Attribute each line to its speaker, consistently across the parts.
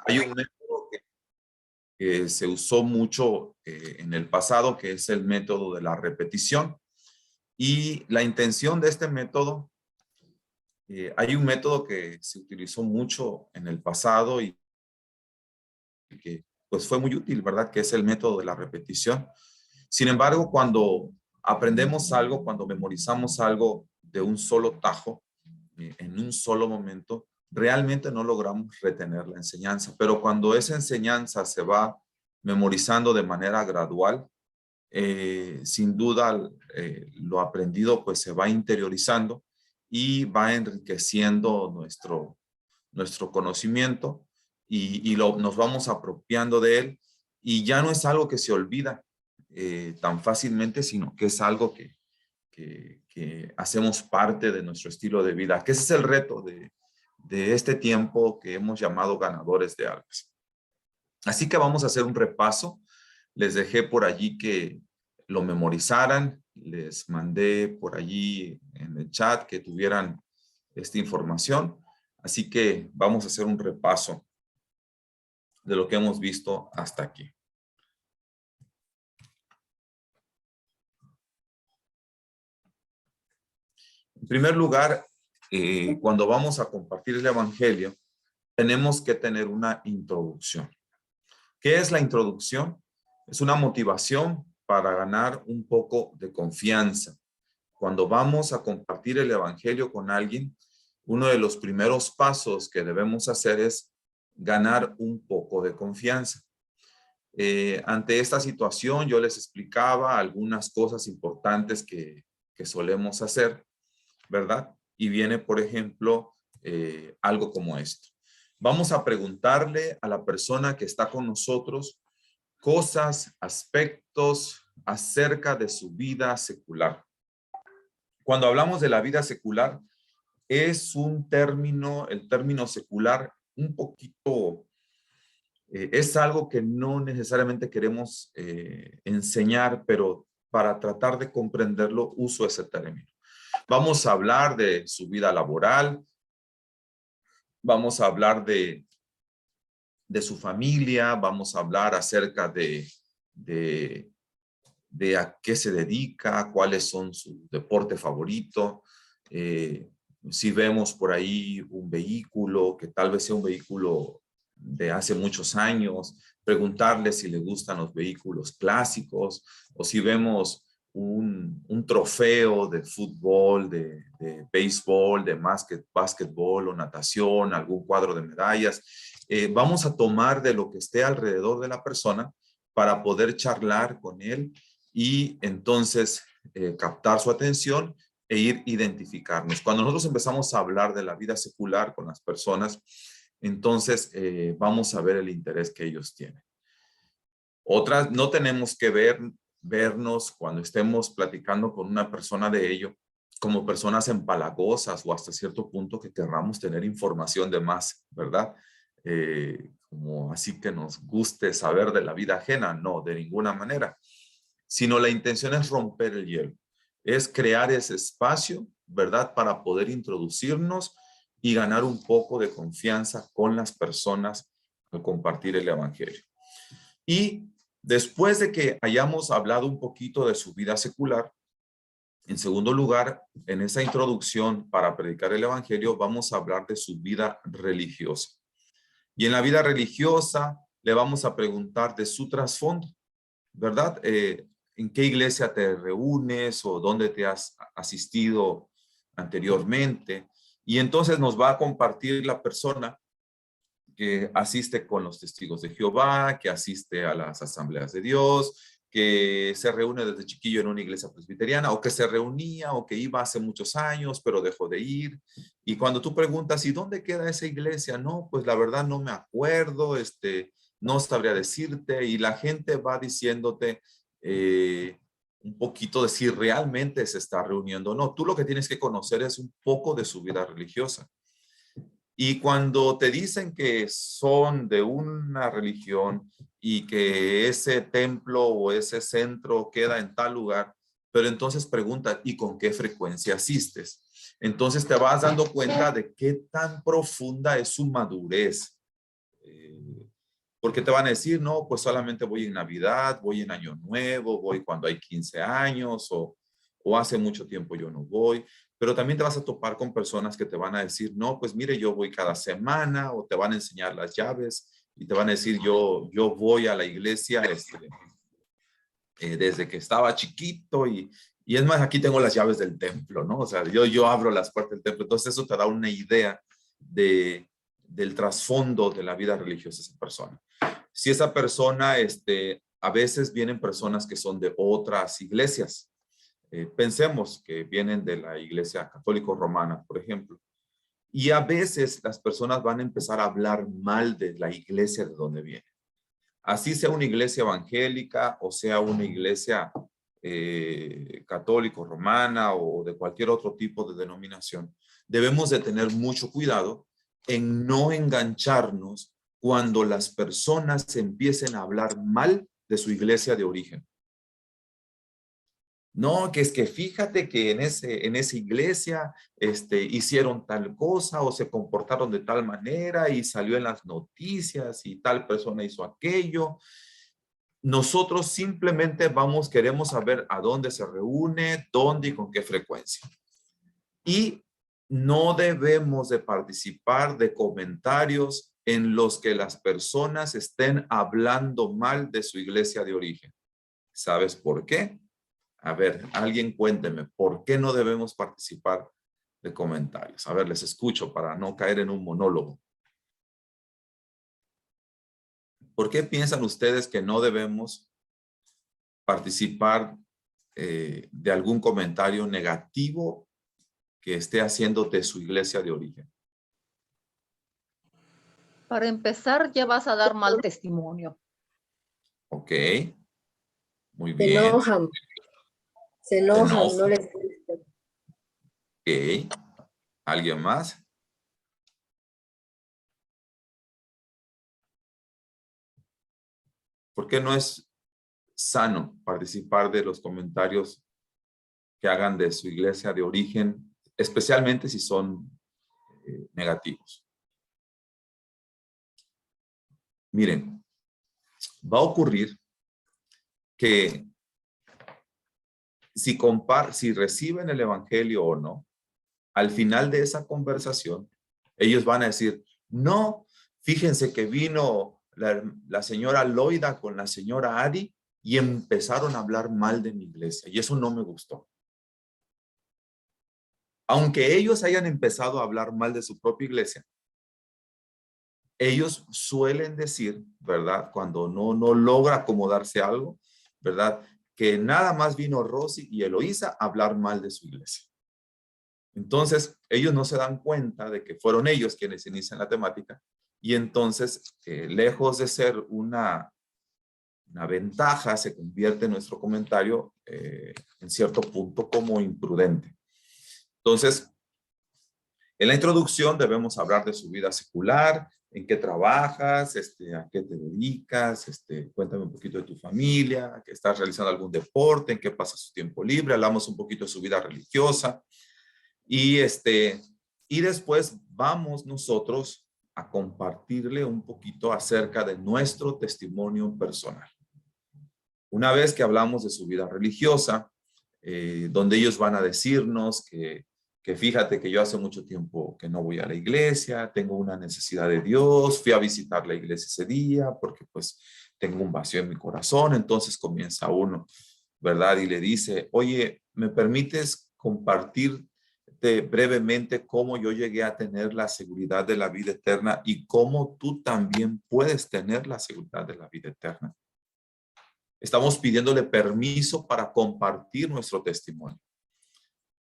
Speaker 1: Hay un método que se usó mucho en el pasado, que es el método de la repetición. Y la intención de este método, hay un método que se utilizó mucho en el pasado y que pues fue muy útil, ¿verdad? Que es el método de la repetición. Sin embargo, cuando aprendemos algo, cuando memorizamos algo de un solo tajo, en un solo momento, realmente no logramos retener la enseñanza. Pero cuando esa enseñanza se va memorizando de manera gradual, sin duda lo aprendido pues se va interiorizando y va enriqueciendo nuestro conocimiento y nos vamos apropiando de él y ya no es algo que se olvida tan fácilmente, sino que es algo que hacemos parte de nuestro estilo de vida, que ese es el reto de este tiempo que hemos llamado ganadores de almas. Así que vamos a hacer un repaso. Les dejé por allí que lo memorizaran, les mandé por allí en el chat que tuvieran esta información. Así que vamos a hacer un repaso de lo que hemos visto hasta aquí. En primer lugar, cuando vamos a compartir el Evangelio, tenemos que tener una introducción. ¿Qué es la introducción? Es una motivación para ganar un poco de confianza. Cuando vamos a compartir el Evangelio con alguien, uno de los primeros pasos que debemos hacer es ganar un poco de confianza. Ante esta situación, yo les explicaba algunas cosas importantes que solemos hacer, ¿verdad? Y viene, por ejemplo, algo como esto. Vamos a preguntarle a la persona que está con nosotros cosas, aspectos acerca de su vida secular. Cuando hablamos de la vida secular, es un término, el término secular, un poquito, es algo que no necesariamente queremos enseñar, pero para tratar de comprenderlo, uso ese término. Vamos a hablar de su vida laboral, vamos a hablar de su familia, vamos a hablar acerca de a qué se dedica, cuáles son su deporte favorito, si vemos por ahí un vehículo, que tal vez sea un vehículo de hace muchos años, preguntarle si le gustan los vehículos clásicos, o si vemos un trofeo de fútbol, de béisbol, de básquetbol o natación, algún cuadro de medallas. Vamos a tomar de lo que esté alrededor de la persona para poder charlar con él y entonces captar su atención e ir identificarnos. Cuando nosotros empezamos a hablar de la vida secular con las personas, entonces vamos a ver el interés que ellos tienen. Otras, no tenemos que vernos cuando estemos platicando con una persona de ello como personas empalagosas o hasta cierto punto que querramos tener información de más, ¿verdad? Como así que nos guste saber de la vida ajena, no, de ninguna manera. Sino la intención es romper el hielo, es crear ese espacio, ¿verdad? Para poder introducirnos y ganar un poco de confianza con las personas al compartir el Evangelio. Y después de que hayamos hablado un poquito de su vida secular, en segundo lugar, en esa introducción para predicar el Evangelio, vamos a hablar de su vida religiosa. Y en la vida religiosa le vamos a preguntar de su trasfondo, ¿verdad? ¿En qué iglesia te reúnes o dónde te has asistido anteriormente? Y entonces nos va a compartir la persona que asiste con los testigos de Jehová, que asiste a las asambleas de Dios, que se reúne desde chiquillo en una iglesia presbiteriana, o que se reunía o que iba hace muchos años, pero dejó de ir. Y cuando tú preguntas, ¿y dónde queda esa iglesia? No, pues la verdad no me acuerdo, no sabría decirte. Y la gente va diciéndote un poquito de si realmente se está reuniendo o no. Tú lo que tienes que conocer es un poco de su vida religiosa. Y cuando te dicen que son de una religión y que ese templo o ese centro queda en tal lugar, pero entonces pregunta, ¿y con qué frecuencia asistes? Entonces te vas dando cuenta de qué tan profunda es su madurez Porque te van a decir, no, pues solamente voy en Navidad, voy en Año Nuevo, voy cuando hay 15 años o hace mucho tiempo yo no voy. Pero también te vas a topar con personas que te van a decir, no, pues mire, yo voy cada semana, o te van a enseñar las llaves y te van a decir, yo voy a la iglesia desde que estaba chiquito y es más, aquí tengo las llaves del templo, ¿no? O sea, yo abro las puertas del templo. Entonces eso te da una idea del trasfondo de la vida religiosa de esa persona. Si esa persona, a veces vienen personas que son de otras iglesias. Pensemos que vienen de la iglesia católico romana, por ejemplo. Y a veces las personas van a empezar a hablar mal de la iglesia de donde vienen. Así sea una iglesia evangélica o sea una iglesia católico romana o de cualquier otro tipo de denominación. Debemos de tener mucho cuidado en no engancharnos cuando las personas empiecen a hablar mal de su iglesia de origen. No, que es que fíjate que en esa iglesia hicieron tal cosa o se comportaron de tal manera y salió en las noticias y tal persona hizo aquello. Nosotros simplemente queremos saber a dónde se reúne, dónde y con qué frecuencia. Y no debemos de participar de comentarios en los que las personas estén hablando mal de su iglesia de origen. ¿Sabes por qué? A ver, alguien cuénteme, ¿por qué no debemos participar de comentarios? A ver, les escucho para no caer en un monólogo. ¿Por qué piensan ustedes que no debemos participar de algún comentario negativo que esté haciendo de su iglesia de origen?
Speaker 2: Para empezar, ya vas a dar mal testimonio.
Speaker 1: Ok, muy
Speaker 3: Se
Speaker 1: bien.
Speaker 3: enojan. Se enojan, no les gusta.
Speaker 1: Ok, ¿alguien más? ¿Por qué no es sano participar de los comentarios que hagan de su iglesia de origen, especialmente si son negativos? Miren, va a ocurrir que si reciben el evangelio o no, al final de esa conversación, ellos van a decir, no, fíjense que vino la señora Loida con la señora Adi y empezaron a hablar mal de mi iglesia y eso no me gustó. Aunque ellos hayan empezado a hablar mal de su propia iglesia, ellos suelen decir, ¿verdad? Cuando no logra acomodarse algo, ¿verdad? Que nada más vino Rosy y Eloísa a hablar mal de su iglesia. Entonces, ellos no se dan cuenta de que fueron ellos quienes inician la temática y entonces, lejos de ser una ventaja, se convierte nuestro comentario en cierto punto como imprudente. Entonces, en la introducción debemos hablar de su vida secular, en qué trabajas, a qué te dedicas, cuéntame un poquito de tu familia, que estás realizando algún deporte, en qué pasas su tiempo libre, hablamos un poquito de su vida religiosa y después vamos nosotros a compartirle un poquito acerca de nuestro testimonio personal. Una vez que hablamos de su vida religiosa, donde ellos van a decirnos que fíjate que yo hace mucho tiempo que no voy a la iglesia, tengo una necesidad de Dios, fui a visitar la iglesia ese día porque pues tengo un vacío en mi corazón. Entonces comienza uno, ¿verdad? Y le dice, oye, ¿me permites compartirte brevemente cómo yo llegué a tener la seguridad de la vida eterna y cómo tú también puedes tener la seguridad de la vida eterna? Estamos pidiéndole permiso para compartir nuestro testimonio.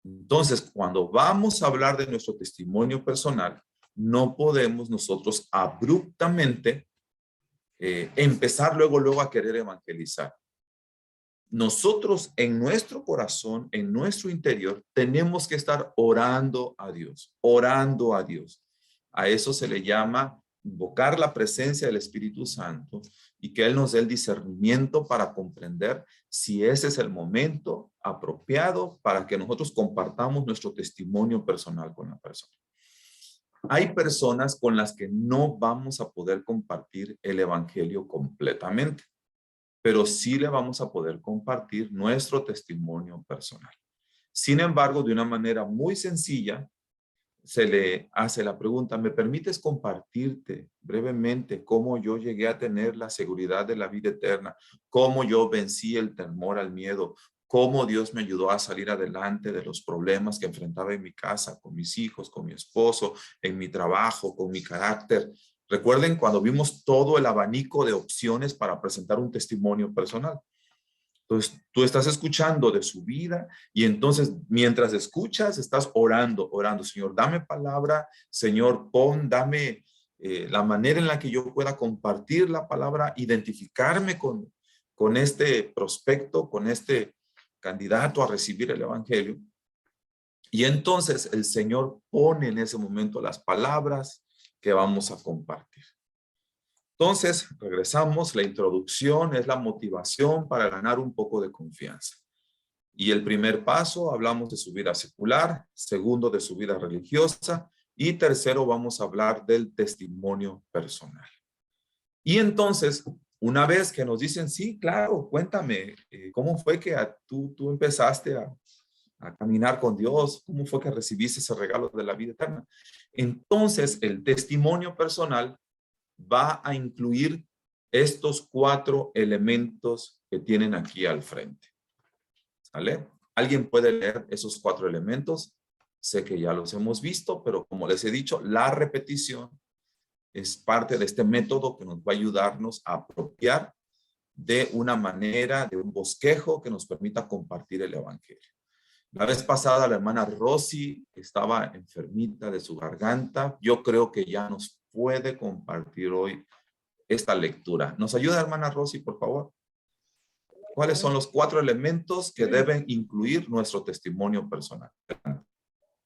Speaker 1: Entonces, cuando vamos a hablar de nuestro testimonio personal, no podemos nosotros abruptamente empezar luego a querer evangelizar. Nosotros en nuestro corazón, en nuestro interior, tenemos que estar orando a Dios, orando a Dios. A eso se le llama invocar la presencia del Espíritu Santo y que Él nos dé el discernimiento para comprender si ese es el momento apropiado para que nosotros compartamos nuestro testimonio personal con la persona. Hay personas con las que no vamos a poder compartir el evangelio completamente, pero sí le vamos a poder compartir nuestro testimonio personal. Sin embargo, de una manera muy sencilla, se le hace la pregunta: ¿me permites compartirte brevemente cómo yo llegué a tener la seguridad de la vida eterna? ¿Cómo yo vencí el temor al miedo? ¿Cómo Dios me ayudó a salir adelante de los problemas que enfrentaba en mi casa, con mis hijos, con mi esposo, en mi trabajo, con mi carácter? Recuerden cuando vimos todo el abanico de opciones para presentar un testimonio personal. Entonces, tú estás escuchando de su vida y entonces mientras escuchas, estás orando, Señor, dame palabra, Señor, dame la manera en la que yo pueda compartir la palabra, identificarme con este prospecto, con este candidato a recibir el evangelio. Y entonces el Señor pone en ese momento las palabras que vamos a compartir. Entonces, regresamos, la introducción es la motivación para ganar un poco de confianza. Y el primer paso, hablamos de su vida secular, segundo de su vida religiosa y tercero vamos a hablar del testimonio personal. Y entonces, una vez que nos dicen, sí, claro, cuéntame, ¿cómo fue que tú empezaste a caminar con Dios? ¿Cómo fue que recibiste ese regalo de la vida eterna? Entonces, el testimonio personal va a incluir estos 4 elementos que tienen aquí al frente. ¿Sale? ¿Alguien puede leer esos 4 elementos? Sé que ya los hemos visto, pero como les he dicho, la repetición es parte de este método que nos va a ayudarnos a apropiar de una manera, de un bosquejo que nos permita compartir el evangelio. La vez pasada la hermana Rosy estaba enfermita de su garganta. Yo creo que ya nos puede compartir hoy esta lectura. ¿Nos ayuda, hermana Rosy, por favor? ¿Cuáles son los 4 elementos que deben incluir nuestro testimonio personal?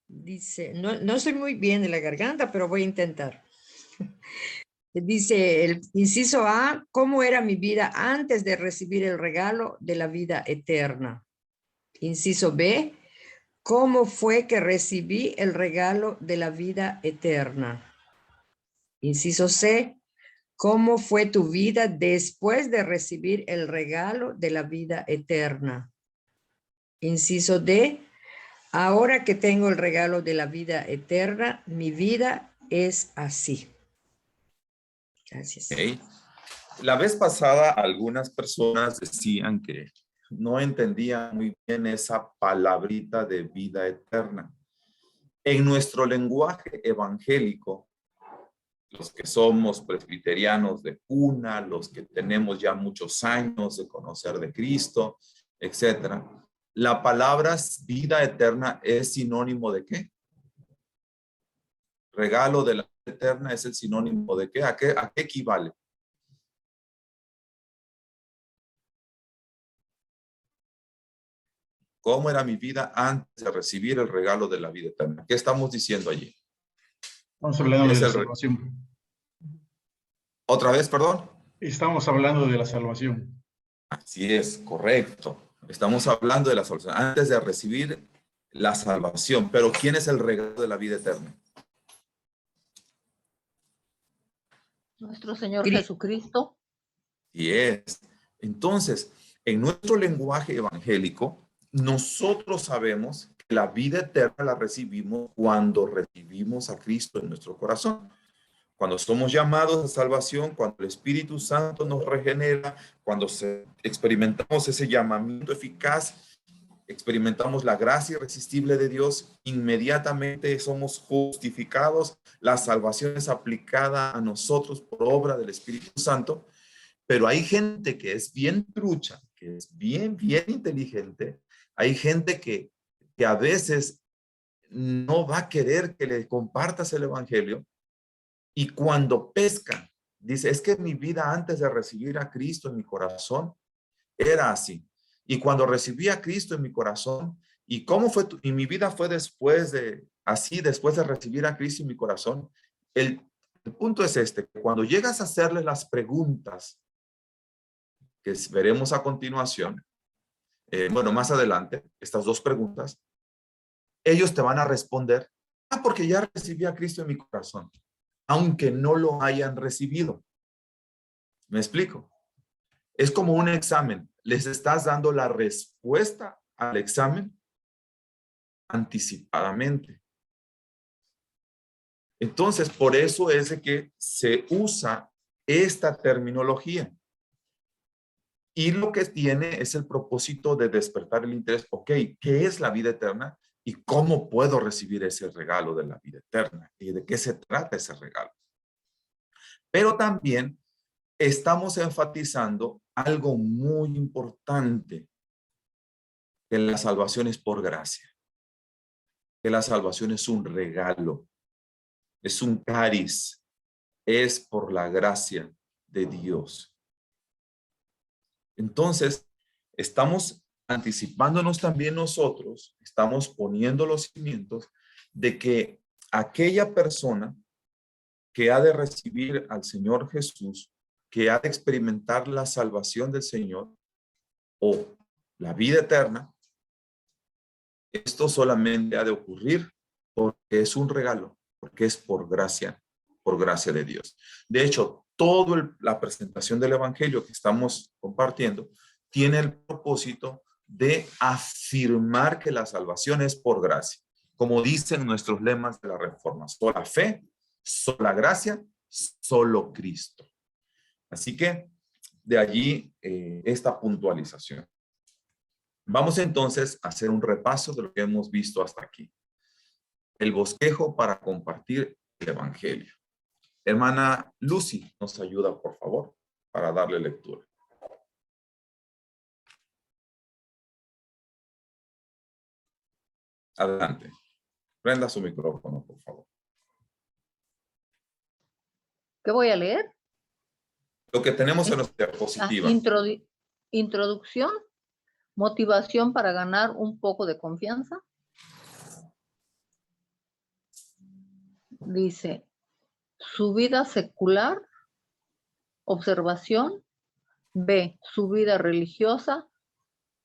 Speaker 4: Dice, no soy muy bien de la garganta, pero voy a intentar. Dice el inciso A, ¿cómo era mi vida antes de recibir el regalo de la vida eterna? Inciso B, ¿cómo fue que recibí el regalo de la vida eterna? Inciso C, ¿cómo fue tu vida después de recibir el regalo de la vida eterna? Inciso D, ahora que tengo el regalo de la vida eterna, mi vida es así. Gracias.
Speaker 1: Okay. La vez pasada algunas personas decían que no entendían muy bien esa palabrita de vida eterna. En nuestro lenguaje evangélico, los que somos presbiterianos de cuna, los que tenemos ya muchos años de conocer de Cristo, etcétera, la palabra vida eterna es sinónimo de ¿qué? Regalo de la vida eterna es el sinónimo de ¿qué? ¿A qué equivale? ¿Cómo era mi vida antes de recibir el regalo de la vida eterna? ¿Qué estamos diciendo allí?
Speaker 5: Estamos hablando de la salvación.
Speaker 1: ¿Otra vez, perdón?
Speaker 5: Estamos hablando de la salvación.
Speaker 1: Así es, correcto. Estamos hablando de la salvación. Antes de recibir la salvación. Pero ¿quién es el regalo de la vida eterna?
Speaker 2: Nuestro Señor Jesucristo.
Speaker 1: Y es. Entonces, en nuestro lenguaje evangélico, nosotros sabemos que la vida eterna la recibimos cuando recibimos a Cristo en nuestro corazón. Cuando somos llamados a salvación, cuando el Espíritu Santo nos regenera, cuando experimentamos ese llamamiento eficaz, experimentamos la gracia irresistible de Dios, inmediatamente somos justificados, la salvación es aplicada a nosotros por obra del Espíritu Santo. Pero hay gente que es bien trucha, que es bien inteligente. Hay gente que a veces no va a querer que le compartas el evangelio. Y cuando pesca, dice, es que mi vida antes de recibir a Cristo en mi corazón era así. Y cuando recibí a Cristo en mi corazón, ¿y cómo fue y mi vida fue después de recibir a Cristo en mi corazón? El punto es este, que cuando llegas a hacerle las preguntas que veremos a continuación, bueno, más adelante, estas 2 preguntas, ellos te van a responder Porque ya recibí a Cristo en mi corazón, aunque no lo hayan recibido. ¿Me explico? Es como un examen. Les estás dando la respuesta al examen anticipadamente. Entonces, por eso es de que se usa esta terminología. Y lo que tiene es el propósito de despertar el interés. Ok, ¿qué es la vida eterna? ¿Y cómo puedo recibir ese regalo de la vida eterna? ¿Y de qué se trata ese regalo? Pero también estamos enfatizando algo muy importante, que la salvación es por gracia, que la salvación es un regalo, es un cariz, es por la gracia de Dios. Entonces, estamos anticipándonos también nosotros, estamos poniendo los cimientos de que aquella persona que ha de recibir al Señor Jesús, que ha de experimentar la salvación del Señor o la vida eterna, esto solamente ha de ocurrir porque es un regalo, porque es por gracia de Dios. De hecho, toda la presentación del Evangelio que estamos compartiendo tiene el propósito de afirmar que la salvación es por gracia. Como dicen nuestros lemas de la Reforma, sola fe, sola gracia, solo Cristo. Así que de allí esta puntualización. Vamos entonces a hacer un repaso de lo que hemos visto hasta aquí. El bosquejo para compartir el Evangelio. Hermana Lucy, nos ayuda, por favor, para darle lectura. Adelante. Prenda su micrófono, por favor.
Speaker 2: ¿Qué voy a leer?
Speaker 1: Lo que tenemos en nuestra diapositiva.
Speaker 2: Introducción, motivación para ganar un poco de confianza. Dice, su vida secular, observación. B, su vida religiosa,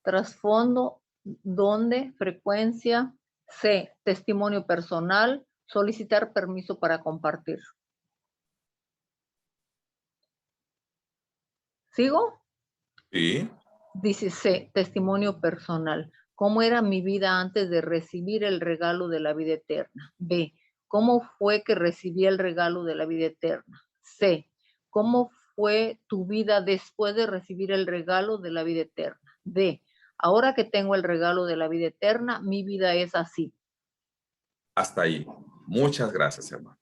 Speaker 2: trasfondo, dónde, frecuencia. C, testimonio personal, solicitar permiso para compartir. ¿Sigo?
Speaker 1: Sí.
Speaker 2: Dice C, testimonio personal. ¿Cómo era mi vida antes de recibir el regalo de la vida eterna? B, ¿cómo fue que recibí el regalo de la vida eterna? C, ¿cómo fue tu vida después de recibir el regalo de la vida eterna? D, ahora que tengo el regalo de la vida eterna, mi vida es así.
Speaker 1: Hasta ahí. Muchas gracias, hermano.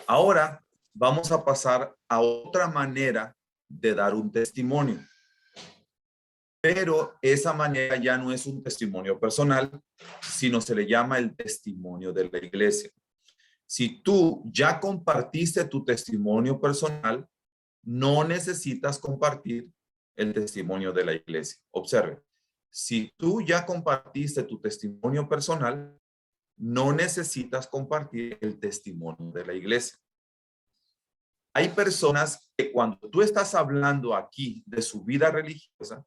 Speaker 1: Ahora vamos a pasar a otra manera de dar un testimonio. Pero esa manera ya no es un testimonio personal, sino se le llama el testimonio de la iglesia. Si tú ya compartiste tu testimonio personal, no necesitas compartir el testimonio de la iglesia. Observe, si tú ya compartiste tu testimonio personal, no necesitas compartir el testimonio de la iglesia. Hay personas que cuando tú estás hablando aquí de su vida religiosa,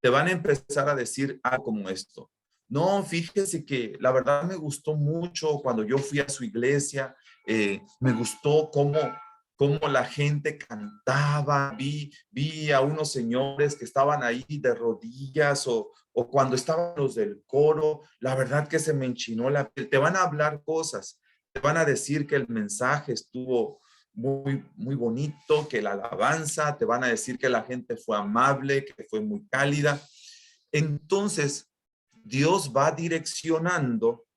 Speaker 1: te van a empezar a decir algo como esto. No, fíjese que la verdad me gustó mucho cuando yo fui a su iglesia, me gustó cómo la gente cantaba, vi a unos señores que estaban ahí de rodillas o cuando estaban los del coro, la verdad que se me enchinó la piel. Te van a hablar cosas, te van a decir que el mensaje estuvo muy, muy bonito, que la alabanza, te van a decir que la gente fue amable, que fue muy cálida. Entonces, Dios va direccionando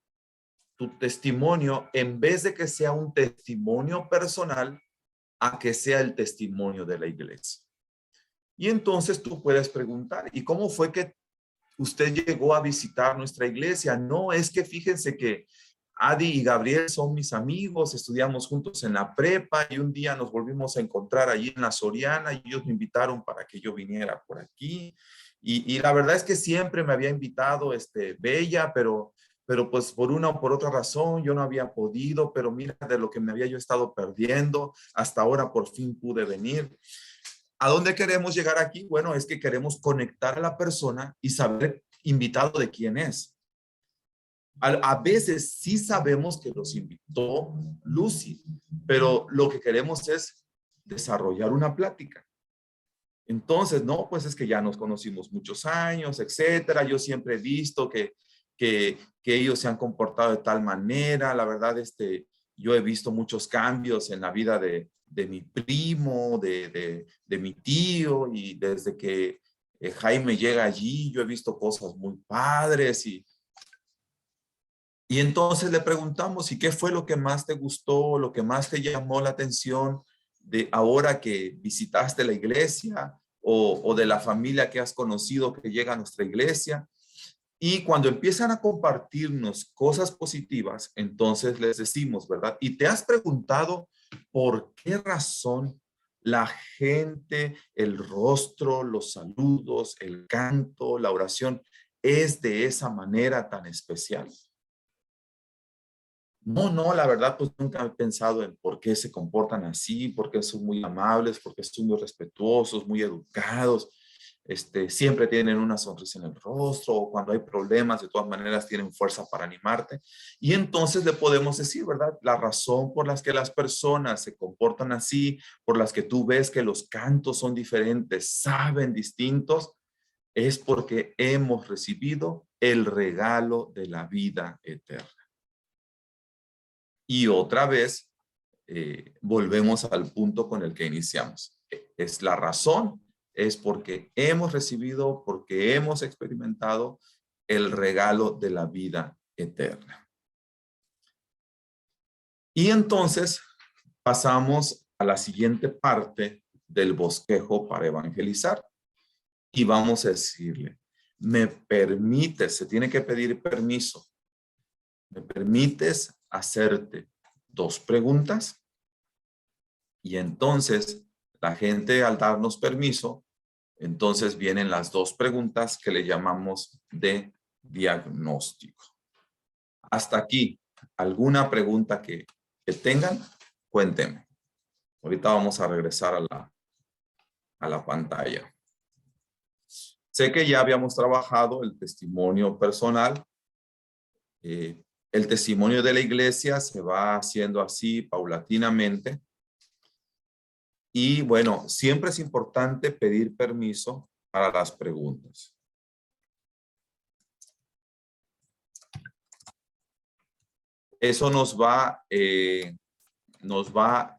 Speaker 1: tu testimonio en vez de que sea un testimonio personal a que sea el testimonio de la iglesia. Y entonces tú puedes preguntar, ¿y cómo fue que usted llegó a visitar nuestra iglesia? No, es que fíjense que Adi y Gabriel son mis amigos, estudiamos juntos en la prepa y un día nos volvimos a encontrar allí en la Soriana y ellos me invitaron para que yo viniera por aquí. Y la verdad es que siempre me había invitado Bella, pero pues por una o por otra razón yo no había podido, pero mira de lo que me había yo estado perdiendo, hasta ahora por fin pude venir. ¿A dónde queremos llegar aquí? Bueno, es que queremos conectar a la persona y saber invitado de quién es. A veces sí sabemos que los invitó Lucy, pero lo que queremos es desarrollar una plática. Entonces, no, pues es que ya nos conocimos muchos años, etcétera. Yo siempre he visto que ellos se han comportado de tal manera. La verdad, yo he visto muchos cambios en la vida de mi primo, de mi tío, y desde que Jaime llega allí, yo he visto cosas muy padres. Y entonces le preguntamos, ¿y qué fue lo que más te gustó, lo que más te llamó la atención de ahora que visitaste la iglesia o de la familia que has conocido que llega a nuestra iglesia? Y cuando empiezan a compartirnos cosas positivas, entonces les decimos, ¿verdad? ¿Y te has preguntado por qué razón la gente, el rostro, los saludos, el canto, la oración es de esa manera tan especial? No, la verdad, pues nunca he pensado en por qué se comportan así, por qué son muy amables, por qué son muy respetuosos, muy educados, siempre tienen una sonrisa en el rostro, o cuando hay problemas, de todas maneras tienen fuerza para animarte. Y entonces le podemos decir, ¿verdad? La razón por las que las personas se comportan así, por las que tú ves que los cantos son diferentes, saben distintos, es porque hemos recibido el regalo de la vida eterna. Y otra vez, volvemos al punto con el que iniciamos. Es la razón, es porque hemos recibido, porque hemos experimentado el regalo de la vida eterna. Y entonces pasamos a la siguiente parte del bosquejo para evangelizar. Y vamos a decirle, ¿me permites? Se tiene que pedir permiso. ¿Me permites hacerte 2 preguntas? Y entonces la gente, al darnos permiso, entonces vienen las 2 preguntas que le llamamos de diagnóstico. Hasta aquí, ¿alguna pregunta que tengan? Cuéntenme. Ahorita vamos a regresar a la pantalla. Sé que ya habíamos trabajado el testimonio personal. El testimonio de la iglesia se va haciendo así paulatinamente. Y bueno, siempre es importante pedir permiso para las preguntas. Eso nos va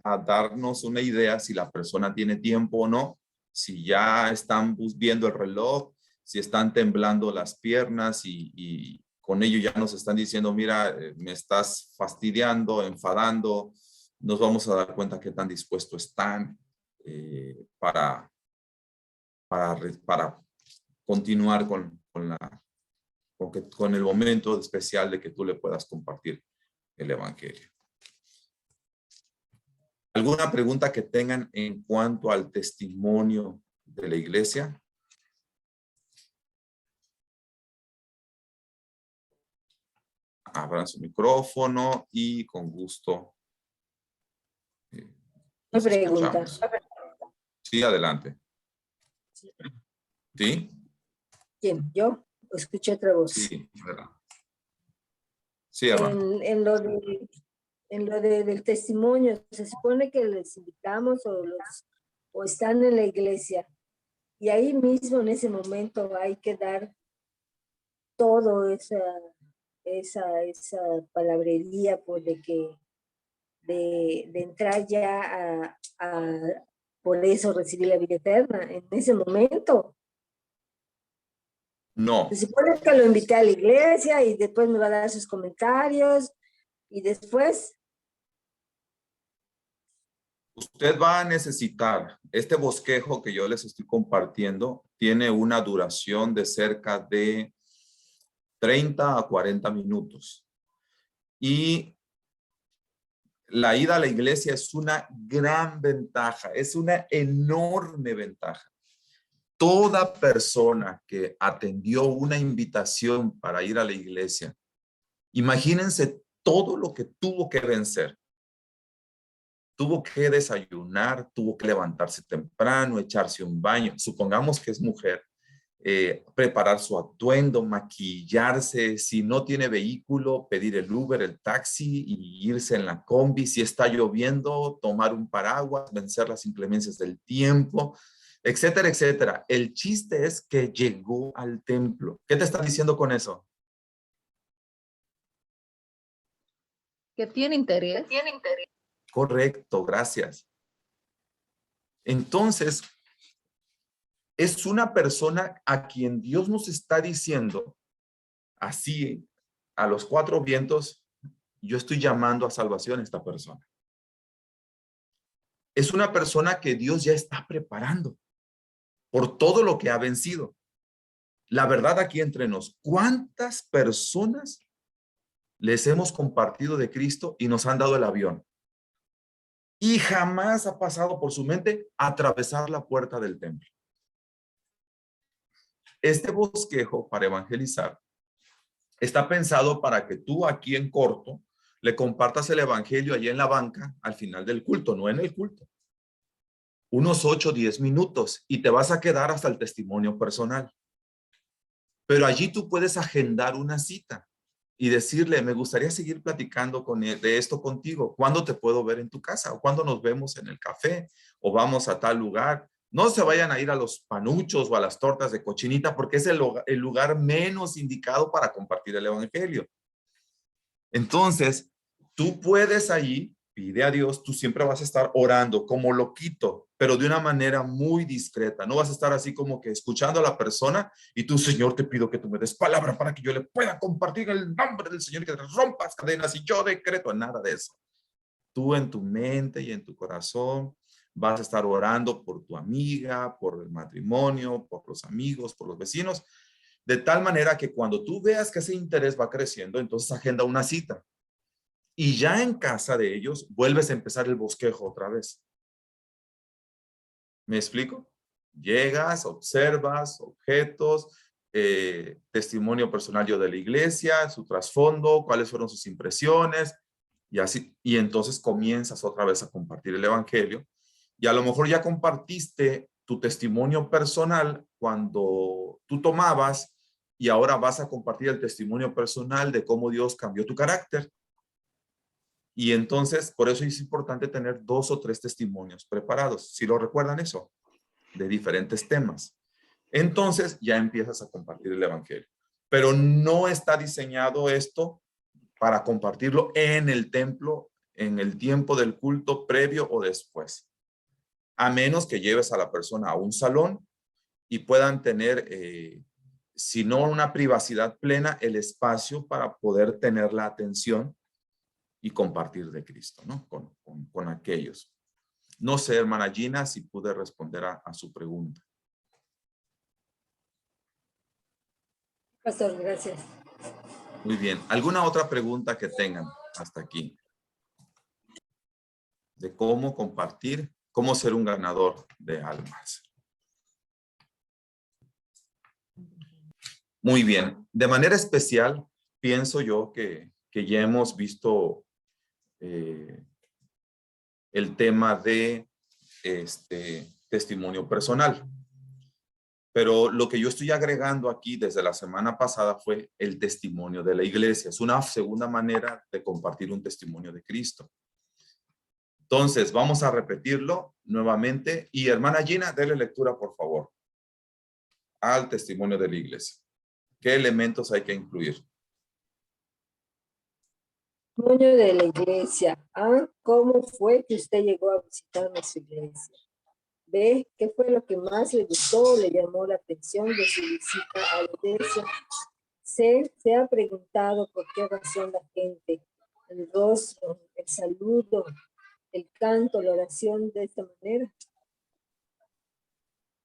Speaker 1: a darnos una idea si la persona tiene tiempo o no, si ya están viendo el reloj, si están temblando las piernas y con ello ya nos están diciendo, mira, me estás fastidiando, enfadando. Nos vamos a dar cuenta qué tan dispuestos están para continuar con el momento especial de que tú le puedas compartir el evangelio. ¿Alguna pregunta que tengan en cuanto al testimonio de la iglesia? Abran su micrófono y con gusto.
Speaker 3: Una pregunta.
Speaker 1: Sí, adelante. ¿Sí?
Speaker 3: ¿Quién? ¿Yo? Escuché otra voz.
Speaker 1: Sí, ¿verdad? Sí, hermano.
Speaker 3: En lo del testimonio, se supone que les invitamos o están en la iglesia y ahí mismo en ese momento hay que dar todo esa palabrería pues de entrar ya por eso recibir la vida eterna en ese momento.
Speaker 1: No.
Speaker 3: Se supone que lo invité a la iglesia y después me va a dar sus comentarios y después.
Speaker 1: Usted va a necesitar, este bosquejo que yo les estoy compartiendo, tiene una duración de cerca de 30 a 40 minutos. Y la ida a la iglesia es una gran ventaja, es una enorme ventaja. Toda persona que atendió una invitación para ir a la iglesia, imagínense todo lo que tuvo que vencer. Tuvo que desayunar, tuvo que levantarse temprano, echarse un baño. Supongamos que es mujer. preparar su atuendo, maquillarse. Si no tiene vehículo, pedir el Uber, el taxi y irse en la combi. Si está lloviendo, tomar un paraguas, vencer las inclemencias del tiempo, etcétera, etcétera. El chiste es que llegó al templo. ¿Qué te está diciendo con eso?
Speaker 2: Que tiene interés.
Speaker 1: Correcto, gracias. Entonces, es una persona a quien Dios nos está diciendo, así, a los cuatro vientos, yo estoy llamando a salvación a esta persona. Es una persona que Dios ya está preparando por todo lo que ha vencido. La verdad aquí entre nos, ¿cuántas personas les hemos compartido de Cristo y nos han dado el avión? Y jamás ha pasado por su mente atravesar la puerta del templo. Este bosquejo para evangelizar está pensado para que tú aquí en corto le compartas el evangelio allí en la banca al final del culto, no en el culto. Unos 8 o 10 minutos y te vas a quedar hasta el testimonio personal. Pero allí tú puedes agendar una cita y decirle, me gustaría seguir platicando de esto contigo. ¿Cuándo te puedo ver en tu casa? ¿O cuándo nos vemos en el café? ¿O vamos a tal lugar? No se vayan a ir a los panuchos o a las tortas de cochinita porque es el lugar menos indicado para compartir el evangelio. Entonces, tú puedes allí, pide a Dios, tú siempre vas a estar orando como loquito, pero de una manera muy discreta. No vas a estar así como que escuchando a la persona y tú, Señor, te pido que tú me des palabra para que yo le pueda compartir el nombre del Señor y que te rompas cadenas y yo decreto nada de eso. Tú en tu mente y en tu corazón vas a estar orando por tu amiga, por el matrimonio, por los amigos, por los vecinos, de tal manera que cuando tú veas que ese interés va creciendo, entonces agenda una cita. Y ya en casa de ellos, vuelves a empezar el bosquejo otra vez. ¿Me explico? Llegas, observas objetos, testimonio personal de la iglesia, su trasfondo, cuáles fueron sus impresiones, y así, y entonces comienzas otra vez a compartir el evangelio. Y a lo mejor ya compartiste tu testimonio personal cuando tú tomabas y ahora vas a compartir el testimonio personal de cómo Dios cambió tu carácter. Y entonces, por eso es importante tener 2 o 3 testimonios preparados. Si lo recuerdan eso, de diferentes temas. Entonces ya empiezas a compartir el evangelio. Pero no está diseñado esto para compartirlo en el templo, en el tiempo del culto previo o después. A menos que lleves a la persona a un salón y puedan tener, si no una privacidad plena, el espacio para poder tener la atención y compartir de Cristo, ¿no? Con aquellos. No sé, hermana Gina, si pude responder a su pregunta.
Speaker 3: Pastor, gracias.
Speaker 1: Muy bien. ¿Alguna otra pregunta que tengan hasta aquí? De cómo compartir, cómo ser un ganador de almas. Muy bien. De manera especial, pienso yo que ya hemos visto el tema de testimonio personal. Pero lo que yo estoy agregando aquí desde la semana pasada fue el testimonio de la iglesia. Es una segunda manera de compartir un testimonio de Cristo. Entonces, vamos a repetirlo nuevamente. Y hermana Gina, déle lectura, por favor, al testimonio de la iglesia. ¿Qué elementos hay que incluir?
Speaker 3: Testimonio de la iglesia. A, ¿cómo fue que usted llegó a visitar nuestra iglesia? B, ¿qué fue lo que más le gustó, le llamó la atención de su visita a la iglesia? C, ¿se ha preguntado por qué razón la gente, el rostro, el saludo, el canto, la oración de esta manera?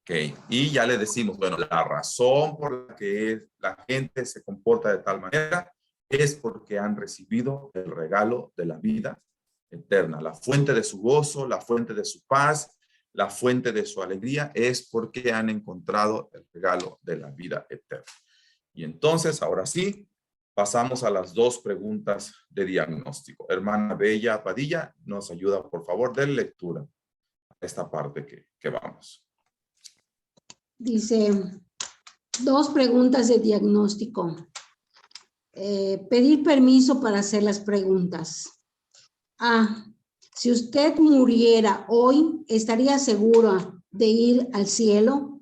Speaker 1: Ok, y ya le decimos, bueno, la razón por la que la gente se comporta de tal manera es porque han recibido el regalo de la vida eterna. La fuente de su gozo, la fuente de su paz, la fuente de su alegría es porque han encontrado el regalo de la vida eterna. Y entonces, ahora sí, pasamos a las 2 preguntas de diagnóstico. Hermana Bella Padilla, nos ayuda, por favor, de lectura a esta parte que vamos.
Speaker 6: Dice, Dos preguntas de diagnóstico. Pedir permiso para hacer las preguntas. A. Si usted muriera hoy, ¿estaría segura de ir al cielo?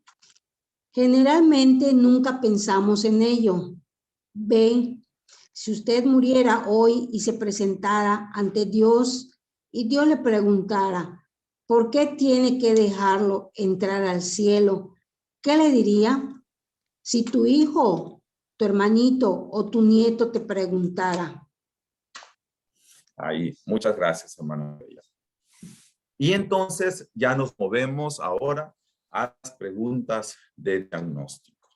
Speaker 6: Generalmente nunca pensamos en ello. B. Si usted muriera hoy y se presentara ante Dios y Dios le preguntara, ¿por qué tiene que dejarlo entrar al cielo? ¿Qué le diría? Si tu hijo, tu hermanito o tu nieto te preguntara.
Speaker 1: Ahí, muchas gracias, hermana. Y entonces ya nos movemos ahora a las preguntas de diagnóstico.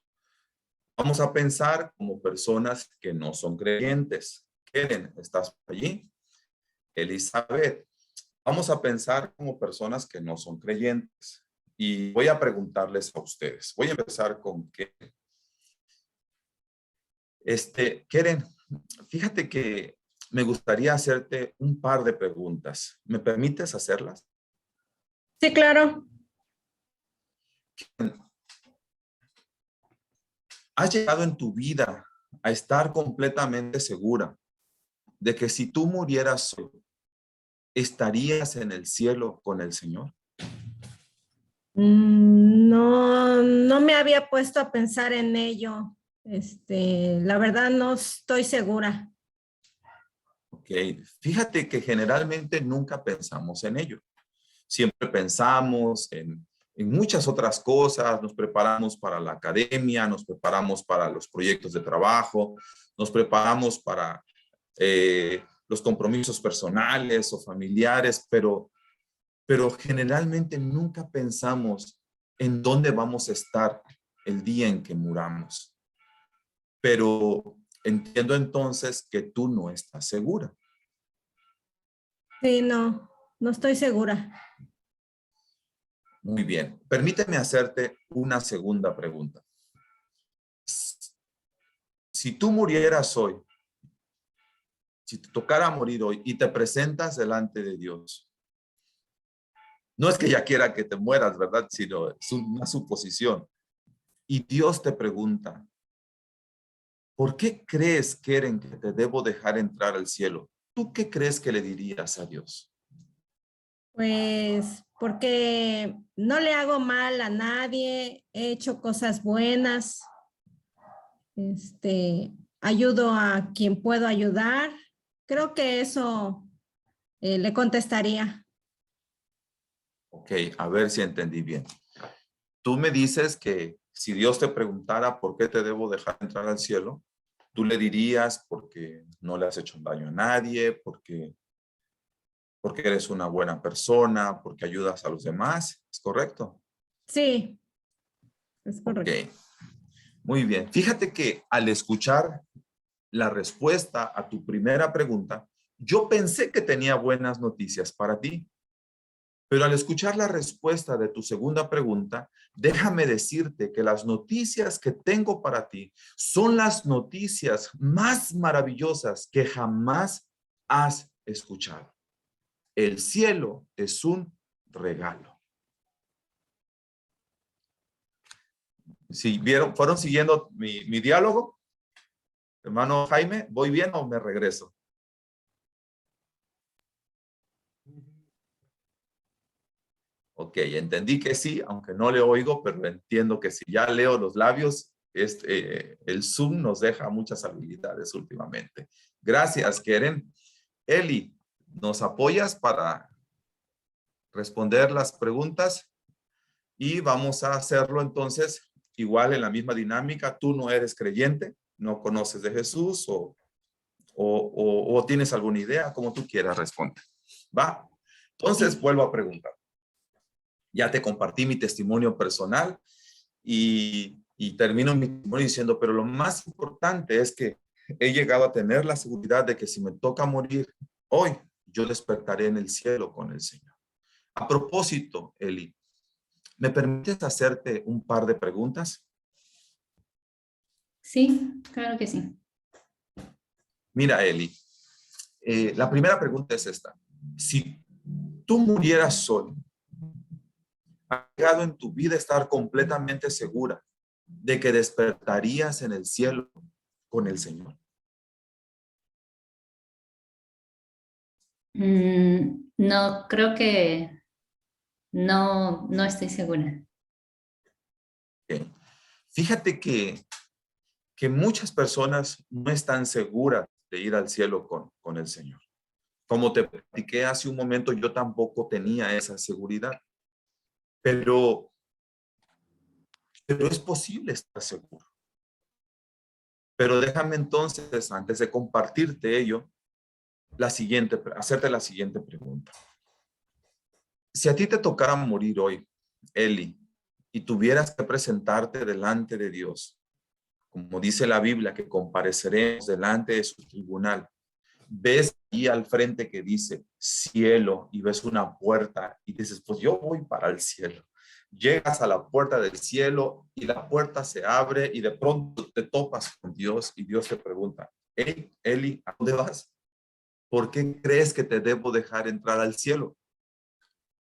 Speaker 1: Vamos a pensar como personas que no son creyentes. Keren, ¿estás por allí? Elizabeth, vamos a pensar como personas que no son creyentes. Y voy a preguntarles a ustedes. Voy a empezar con Keren. Keren, fíjate que me gustaría hacerte un par de preguntas. ¿Me permites hacerlas?
Speaker 7: Sí, claro.
Speaker 1: ¿Has llegado en tu vida a estar completamente segura de que si tú murieras hoy, estarías en el cielo con el Señor?
Speaker 7: No, no me había puesto a pensar en ello. La verdad no estoy segura.
Speaker 1: Ok, fíjate que generalmente nunca pensamos en ello. Siempre pensamos en muchas otras cosas, nos preparamos para la academia, nos preparamos para los proyectos de trabajo, nos preparamos para los compromisos personales o familiares, pero generalmente nunca pensamos en dónde vamos a estar el día en que muramos. Pero entiendo entonces que tú no estás segura.
Speaker 7: Sí, no estoy segura.
Speaker 1: Muy bien. Permíteme hacerte una segunda pregunta. Si tú murieras hoy, si te tocara morir hoy y te presentas delante de Dios, no es que ya quiera que te mueras, ¿verdad? Sino es una suposición. Y Dios te pregunta, ¿por qué crees, Keren, que te debo dejar entrar al cielo? ¿Tú qué crees que le dirías a Dios?
Speaker 7: Pues porque no le hago mal a nadie, he hecho cosas buenas, ayudo a quien puedo ayudar. Creo que eso le contestaría.
Speaker 1: Ok, a ver si entendí bien. Tú me dices que si Dios te preguntara por qué te debo dejar entrar al cielo, tú le dirías porque no le has hecho daño a nadie, porque eres una buena persona, porque ayudas a los demás. ¿Es correcto?
Speaker 7: Sí, es correcto.
Speaker 1: Ok, muy bien. Fíjate que al escuchar la respuesta a tu primera pregunta, yo pensé que tenía buenas noticias para ti. Pero al escuchar la respuesta de tu segunda pregunta, déjame decirte que las noticias que tengo para ti son las noticias más maravillosas que jamás has escuchado. El cielo es un regalo. Si fueron siguiendo mi diálogo, hermano Jaime, ¿voy bien o me regreso? Ok, entendí que sí, aunque no le oigo, pero entiendo que sí. Ya leo los labios. El Zoom nos deja muchas habilidades últimamente. Gracias, Keren. Eli, ¿nos apoyas para responder las preguntas? Y vamos a hacerlo entonces igual en la misma dinámica. Tú no eres creyente, no conoces de Jesús o tienes alguna idea, como tú quieras responder. ¿Va? Entonces vuelvo a preguntar. Ya te compartí mi testimonio personal y termino mi testimonio diciendo, pero lo más importante es que he llegado a tener la seguridad de que si me toca morir hoy, yo despertaré en el cielo con el Señor. A propósito, Eli, ¿me permites hacerte un par de preguntas?
Speaker 8: Sí, claro que sí.
Speaker 1: Mira, Eli, la primera pregunta es esta. Si tú murieras hoy, ¿has llegado en tu vida a estar completamente segura de que despertarías en el cielo con el Señor?
Speaker 8: No, creo que no estoy segura.
Speaker 1: Ok. Fíjate que muchas personas no están seguras de ir al cielo con el Señor. Como te platiqué hace un momento, yo tampoco tenía esa seguridad. Pero es posible estar seguro. Pero déjame entonces, antes de compartirte ello, hacerte la siguiente pregunta. Si a ti te tocara morir hoy, Eli, y tuvieras que presentarte delante de Dios, como dice la Biblia, que compareceremos delante de su tribunal, ves ahí al frente que dice cielo y ves una puerta y dices, pues yo voy para el cielo. Llegas a la puerta del cielo y la puerta se abre y de pronto te topas con Dios y Dios te pregunta, hey, Eli, ¿a dónde vas? ¿Por qué crees que te debo dejar entrar al cielo?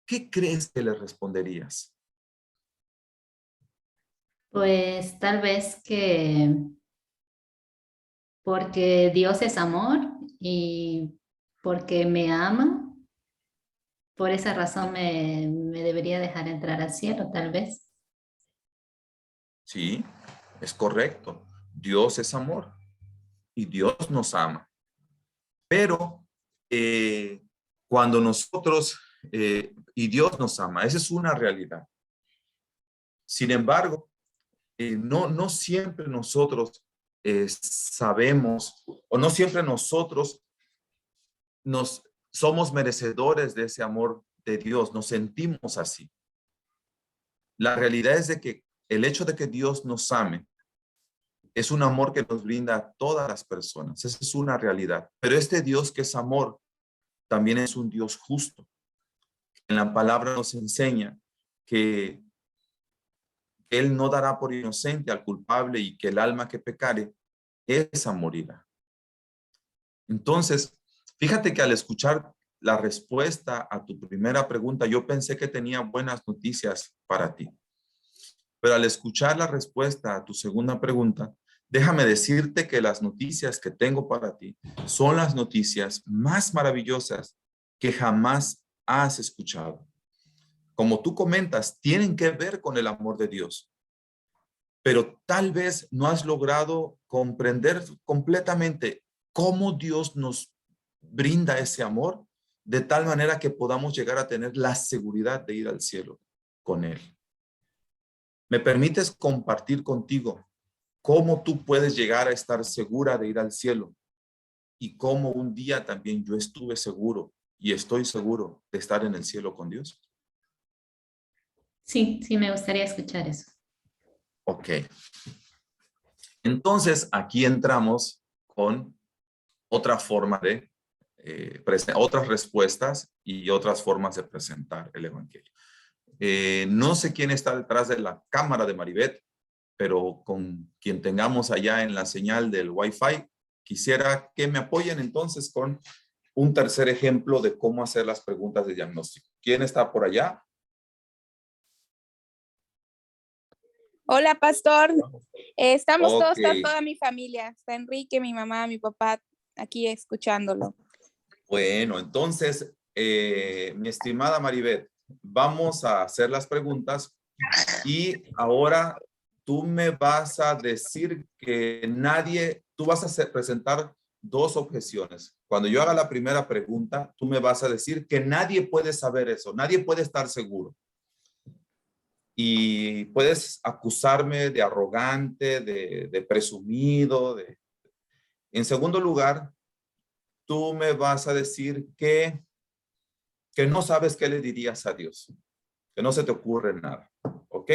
Speaker 1: ¿Qué crees que le responderías?
Speaker 8: Pues tal vez que porque Dios es amor y porque me ama, por esa razón me debería dejar entrar al cielo, tal vez.
Speaker 1: Sí, es correcto. Dios es amor y Dios nos ama. Pero cuando nosotros, y Dios nos ama, esa es una realidad. Sin embargo, no siempre nosotros sabemos, o no siempre nosotros somos merecedores de ese amor de Dios, nos sentimos así. La realidad es de que el hecho de que Dios nos ame es un amor que nos brinda a todas las personas. Esa es una realidad. Pero este Dios que es amor también es un Dios justo. En la palabra nos enseña que Él no dará por inocente al culpable y que el alma que pecare, esa morirá. Entonces, fíjate que al escuchar la respuesta a tu primera pregunta, yo pensé que tenía buenas noticias para ti. Pero al escuchar la respuesta a tu segunda pregunta, déjame decirte que las noticias que tengo para ti son las noticias más maravillosas que jamás has escuchado. Como tú comentas, tienen que ver con el amor de Dios. Pero tal vez no has logrado comprender completamente cómo Dios nos brinda ese amor de tal manera que podamos llegar a tener la seguridad de ir al cielo con Él. ¿Me permites compartir contigo cómo tú puedes llegar a estar segura de ir al cielo? Y cómo un día también yo estuve seguro y estoy seguro de estar en el cielo con Dios.
Speaker 8: Sí, me gustaría escuchar eso.
Speaker 1: Ok. Entonces, aquí entramos con otra forma de, otras respuestas y otras formas de presentar el Evangelio. No sé quién está detrás de la cámara de Maribeth, pero con quien tengamos allá en la señal del Wi-Fi, quisiera que me apoyen entonces con un tercer ejemplo de cómo hacer las preguntas de diagnóstico. ¿Quién está por allá?
Speaker 9: Hola, pastor. Estamos todos,
Speaker 1: Okay.
Speaker 9: está toda mi familia. Está Enrique, mi mamá, mi papá, aquí escuchándolo.
Speaker 1: Bueno, entonces, mi estimada Maribeth, vamos a hacer las preguntas y ahora tú me vas a decir que tú vas a presentar dos objeciones. Cuando yo haga la primera pregunta, tú me vas a decir que nadie puede saber eso, nadie puede estar seguro. Y puedes acusarme de arrogante, de presumido. En segundo lugar, tú me vas a decir que no sabes qué le dirías a Dios, que no se te ocurre nada, ¿ok?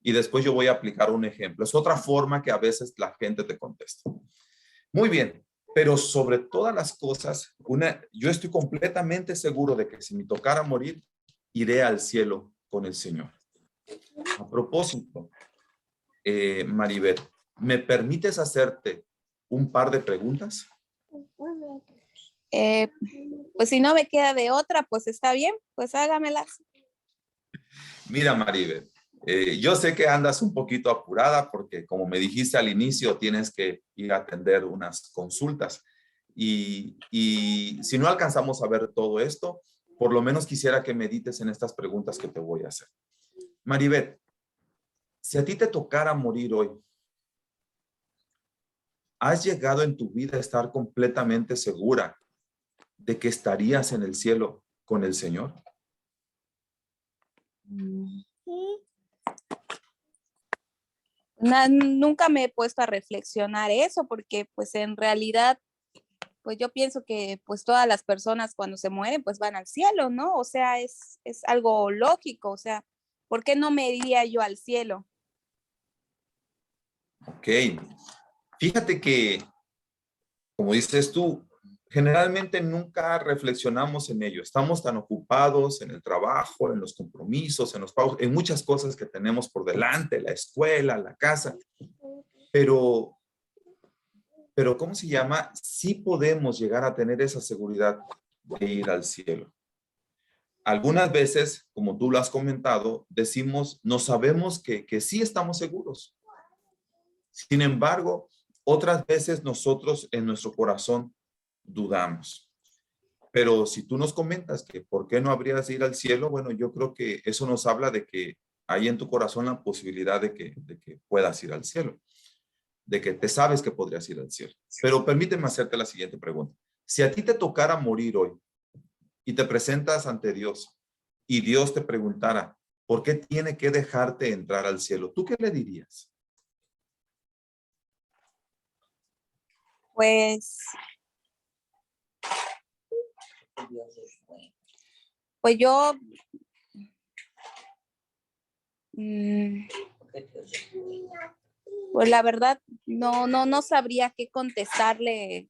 Speaker 1: Y después yo voy a aplicar un ejemplo. Es otra forma que a veces la gente te contesta. Muy bien, pero sobre todas las cosas, yo estoy completamente seguro de que si me tocara morir, iré al cielo con el Señor. A propósito, Maribeth, ¿me permites hacerte un par de preguntas?
Speaker 9: Pues si no me queda de otra, pues está bien, pues hágamelas.
Speaker 1: Mira, Maribeth, Yo sé que andas un poquito apurada porque, como me dijiste al inicio, tienes que ir a atender unas consultas. Y si no alcanzamos a ver todo esto, por lo menos quisiera que medites en estas preguntas que te voy a hacer. Maribeth, si a ti te tocara morir hoy, ¿has llegado en tu vida a estar completamente segura de que estarías en el cielo con el Señor?
Speaker 9: Nunca me he puesto a reflexionar eso porque pues en realidad pues yo pienso que pues todas las personas cuando se mueren pues van al cielo, ¿no? O sea, es algo lógico, o sea, ¿por qué no me iría yo al cielo?
Speaker 1: Ok, fíjate que, como dices tú, generalmente nunca reflexionamos en ello. Estamos tan ocupados en el trabajo, en los compromisos, en los pagos, en muchas cosas que tenemos por delante, la escuela, la casa. Pero ¿cómo se llama? Sí podemos llegar a tener esa seguridad de ir al cielo. Algunas veces, como tú lo has comentado, decimos, no sabemos que sí estamos seguros. Sin embargo, otras veces nosotros en nuestro corazón dudamos. Pero si tú nos comentas que por qué no habrías de ir al cielo, bueno, yo creo que eso nos habla de que hay en tu corazón la posibilidad de que puedas ir al cielo, de que te sabes que podrías ir al cielo. Pero permíteme hacerte la siguiente pregunta. Si a ti te tocara morir hoy y te presentas ante Dios y Dios te preguntara, ¿por qué tiene que dejarte entrar al cielo? ¿Tú qué le dirías?
Speaker 9: Pues yo pues la verdad no sabría qué contestarle.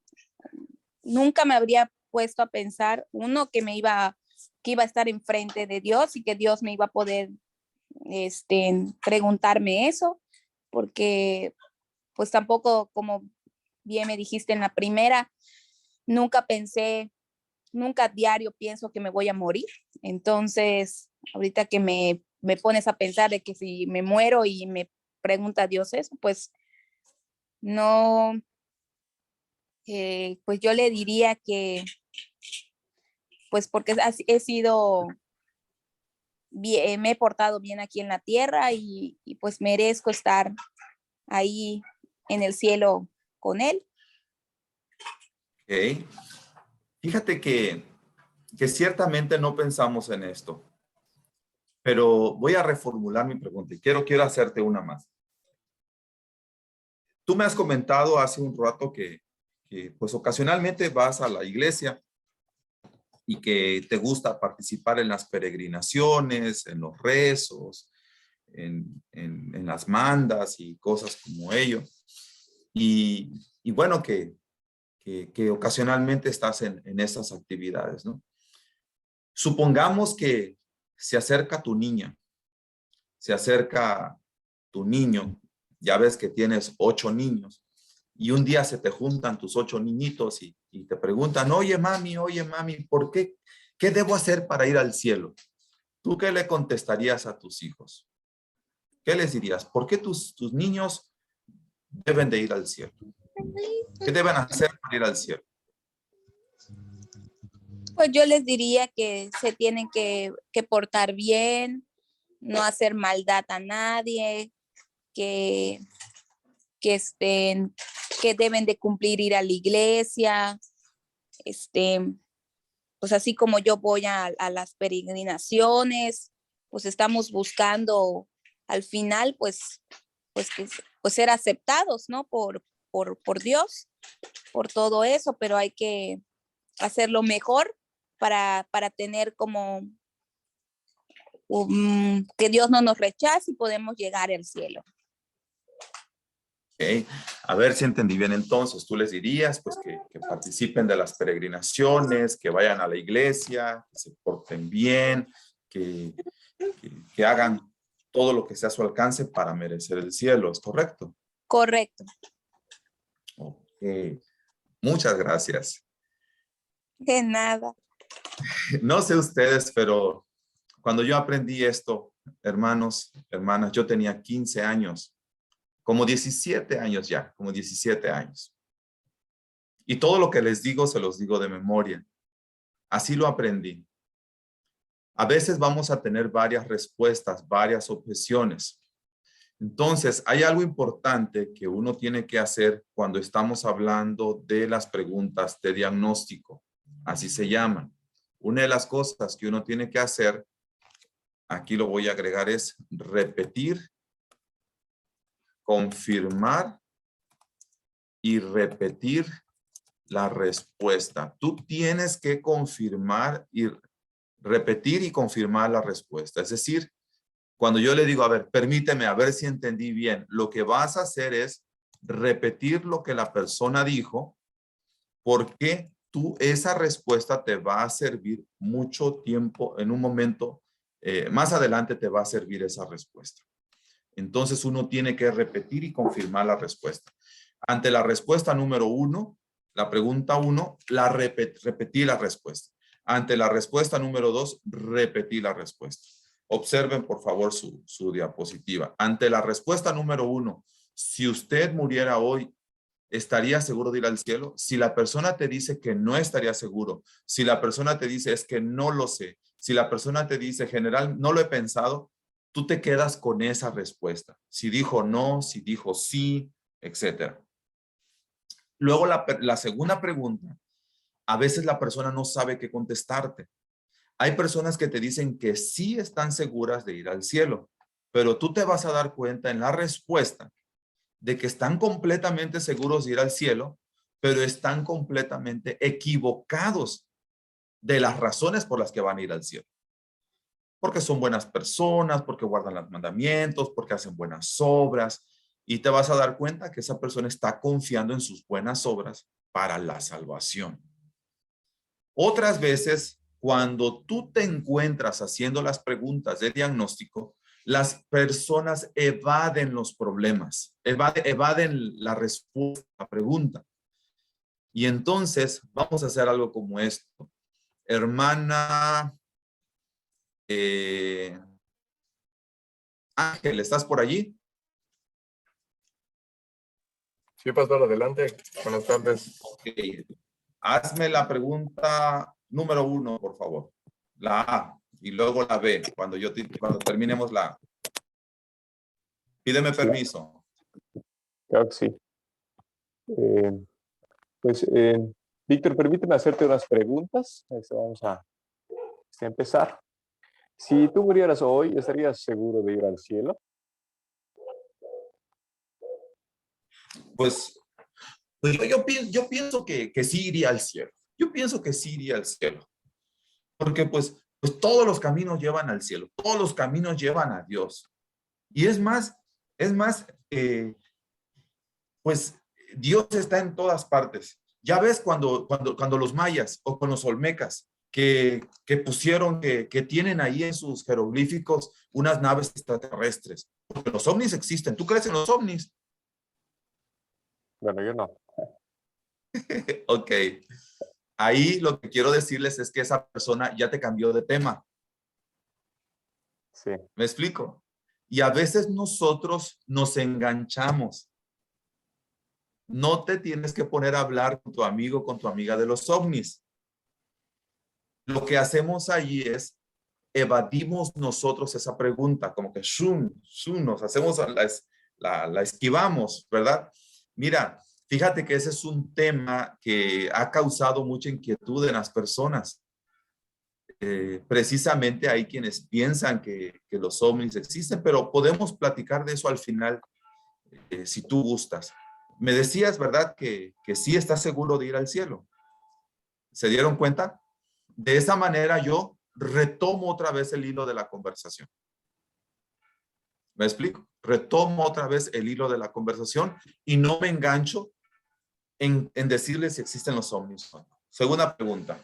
Speaker 9: Nunca me habría puesto a pensar, uno, que iba a estar enfrente de Dios y que Dios me iba a poder preguntarme eso, porque pues tampoco, como bien me dijiste en la primera, nunca a diario pienso que me voy a morir. Entonces, ahorita que me pones a pensar de que si me muero y me pregunta Dios eso, pues no, pues yo le diría que, pues porque he sido bien, me he portado bien aquí en la tierra y pues merezco estar ahí en el cielo con él.
Speaker 1: Okay. Fíjate que ciertamente no pensamos en esto, pero voy a reformular mi pregunta y quiero hacerte una más. Tú me has comentado hace un rato que pues ocasionalmente vas a la iglesia y que te gusta participar en las peregrinaciones, en los rezos, en las mandas y cosas como ello. Y bueno, que ocasionalmente estás en esas actividades, ¿no? Supongamos que se acerca tu niña, se acerca tu niño, ya ves que tienes 8 niños, y un día se te juntan tus 8 niñitos y te preguntan, oye mami, ¿por qué? ¿Qué debo hacer para ir al cielo? ¿Tú qué le contestarías a tus hijos? ¿Qué les dirías? ¿Por qué tus niños deben de ir al cielo? ¿Qué deben hacer para ir al cielo?
Speaker 9: Pues yo les diría que se tienen que portar bien, no hacer maldad a nadie, que deben de cumplir ir a la iglesia, pues así como yo voy a las peregrinaciones, pues estamos buscando al final, pues ser aceptados, ¿no? Por Dios, por todo eso, pero hay que hacerlo mejor para tener como que Dios no nos rechace y podemos llegar al cielo.
Speaker 1: Okay. A ver si entendí bien entonces. Tú les dirías pues que participen de las peregrinaciones, que vayan a la iglesia, que se porten bien, que hagan todo lo que sea a su alcance para merecer el cielo. ¿Es correcto?
Speaker 9: Correcto.
Speaker 1: Ok. Muchas gracias.
Speaker 9: De nada.
Speaker 1: No sé ustedes, pero cuando yo aprendí esto hermanos, hermanas, yo tenía 15 años, como 17 años ya, como 17 años. Y todo lo que les digo, se los digo de memoria. Así lo aprendí. A veces vamos a tener varias respuestas, varias objeciones. Entonces, hay algo importante que uno tiene que hacer cuando estamos hablando de las preguntas de diagnóstico. Así se llaman. Una de las cosas que uno tiene que hacer, aquí lo voy a agregar, es repetir, confirmar y repetir la respuesta. Tú tienes que confirmar y repetir y confirmar la respuesta. Es decir, cuando yo le digo, a ver, permíteme, a ver si entendí bien, lo que vas a hacer es repetir lo que la persona dijo, porque esa respuesta te va a servir mucho tiempo, en un momento, más adelante te va a servir esa respuesta. Entonces uno tiene que repetir y confirmar la respuesta. Ante la respuesta número 1, la pregunta 1, repetí la respuesta. Ante la respuesta número 2, repetí la respuesta. Observen, por favor, su diapositiva. Ante la respuesta número 1, si usted muriera hoy, ¿estaría seguro de ir al cielo? Si la persona te dice que no estaría seguro, si la persona te dice es que no lo sé, si la persona te dice general, no lo he pensado, tú te quedas con esa respuesta. Si dijo no, si dijo sí, etcétera. Luego la segunda pregunta, a veces la persona no sabe qué contestarte. Hay personas que te dicen que sí están seguras de ir al cielo, pero tú te vas a dar cuenta en la respuesta de que están completamente seguros de ir al cielo, pero están completamente equivocados de las razones por las que van a ir al cielo. Porque son buenas personas, porque guardan los mandamientos, porque hacen buenas obras, y te vas a dar cuenta que esa persona está confiando en sus buenas obras para la salvación. Otras veces, cuando tú te encuentras haciendo las preguntas de diagnóstico, las personas evaden los problemas, evaden la respuesta a la pregunta. Y entonces vamos a hacer algo como esto. Hermana Ángel, ¿estás por allí?
Speaker 10: Sí, pastor, adelante. Buenas tardes.
Speaker 1: Okay. Hazme la pregunta número 1, por favor. La A y luego la B, cuando terminemos la A. Pídeme permiso.
Speaker 10: Claro que sí. Víctor, permíteme hacerte unas preguntas. Vamos a empezar. Si tú murieras hoy, ¿estarías seguro de ir al cielo?
Speaker 1: Pues yo pienso que sí iría al cielo. Yo pienso que sí iría al cielo. Porque pues todos los caminos llevan al cielo. Todos los caminos llevan a Dios. Y es más, pues Dios está en todas partes. Ya ves cuando los mayas o con los olmecas que pusieron, que tienen ahí en sus jeroglíficos unas naves extraterrestres. Porque los ovnis existen. ¿Tú crees en los ovnis?
Speaker 10: Bueno, yo no.
Speaker 1: Ok. Ahí lo que quiero decirles es que esa persona ya te cambió de tema.
Speaker 10: Sí.
Speaker 1: ¿Me explico? Y a veces nosotros nos enganchamos. No te tienes que poner a hablar con tu amigo, con tu amiga de los ovnis. Lo que hacemos allí es evadimos nosotros esa pregunta, como que nos hacemos, la esquivamos, ¿verdad? Mira, fíjate que ese es un tema que ha causado mucha inquietud en las personas. Precisamente hay quienes piensan que los ovnis existen, pero podemos platicar de eso al final, si tú gustas. Me decías, ¿verdad? Que sí estás seguro de ir al cielo. ¿Se dieron cuenta? De esa manera yo retomo otra vez el hilo de la conversación. ¿Me explico? Retomo otra vez el hilo de la conversación y no me engancho en decirles si existen los ovnis. Segunda pregunta.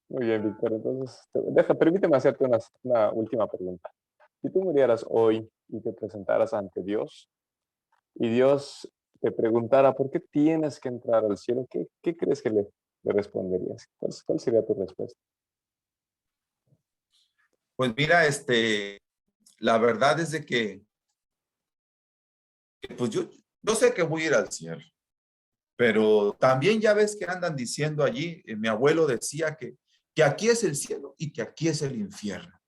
Speaker 10: Muy bien, Víctor. Entonces, permíteme hacerte una última pregunta. Si tú murieras hoy y te presentaras ante Dios y Dios te preguntara por qué tienes que entrar al cielo, ¿qué crees que le responderías? ¿Cuál sería tu respuesta?
Speaker 1: Pues mira, la verdad es de que pues yo sé que voy a ir al cielo, pero también ya ves que andan diciendo allí, mi abuelo decía que aquí es el cielo y que aquí es el infierno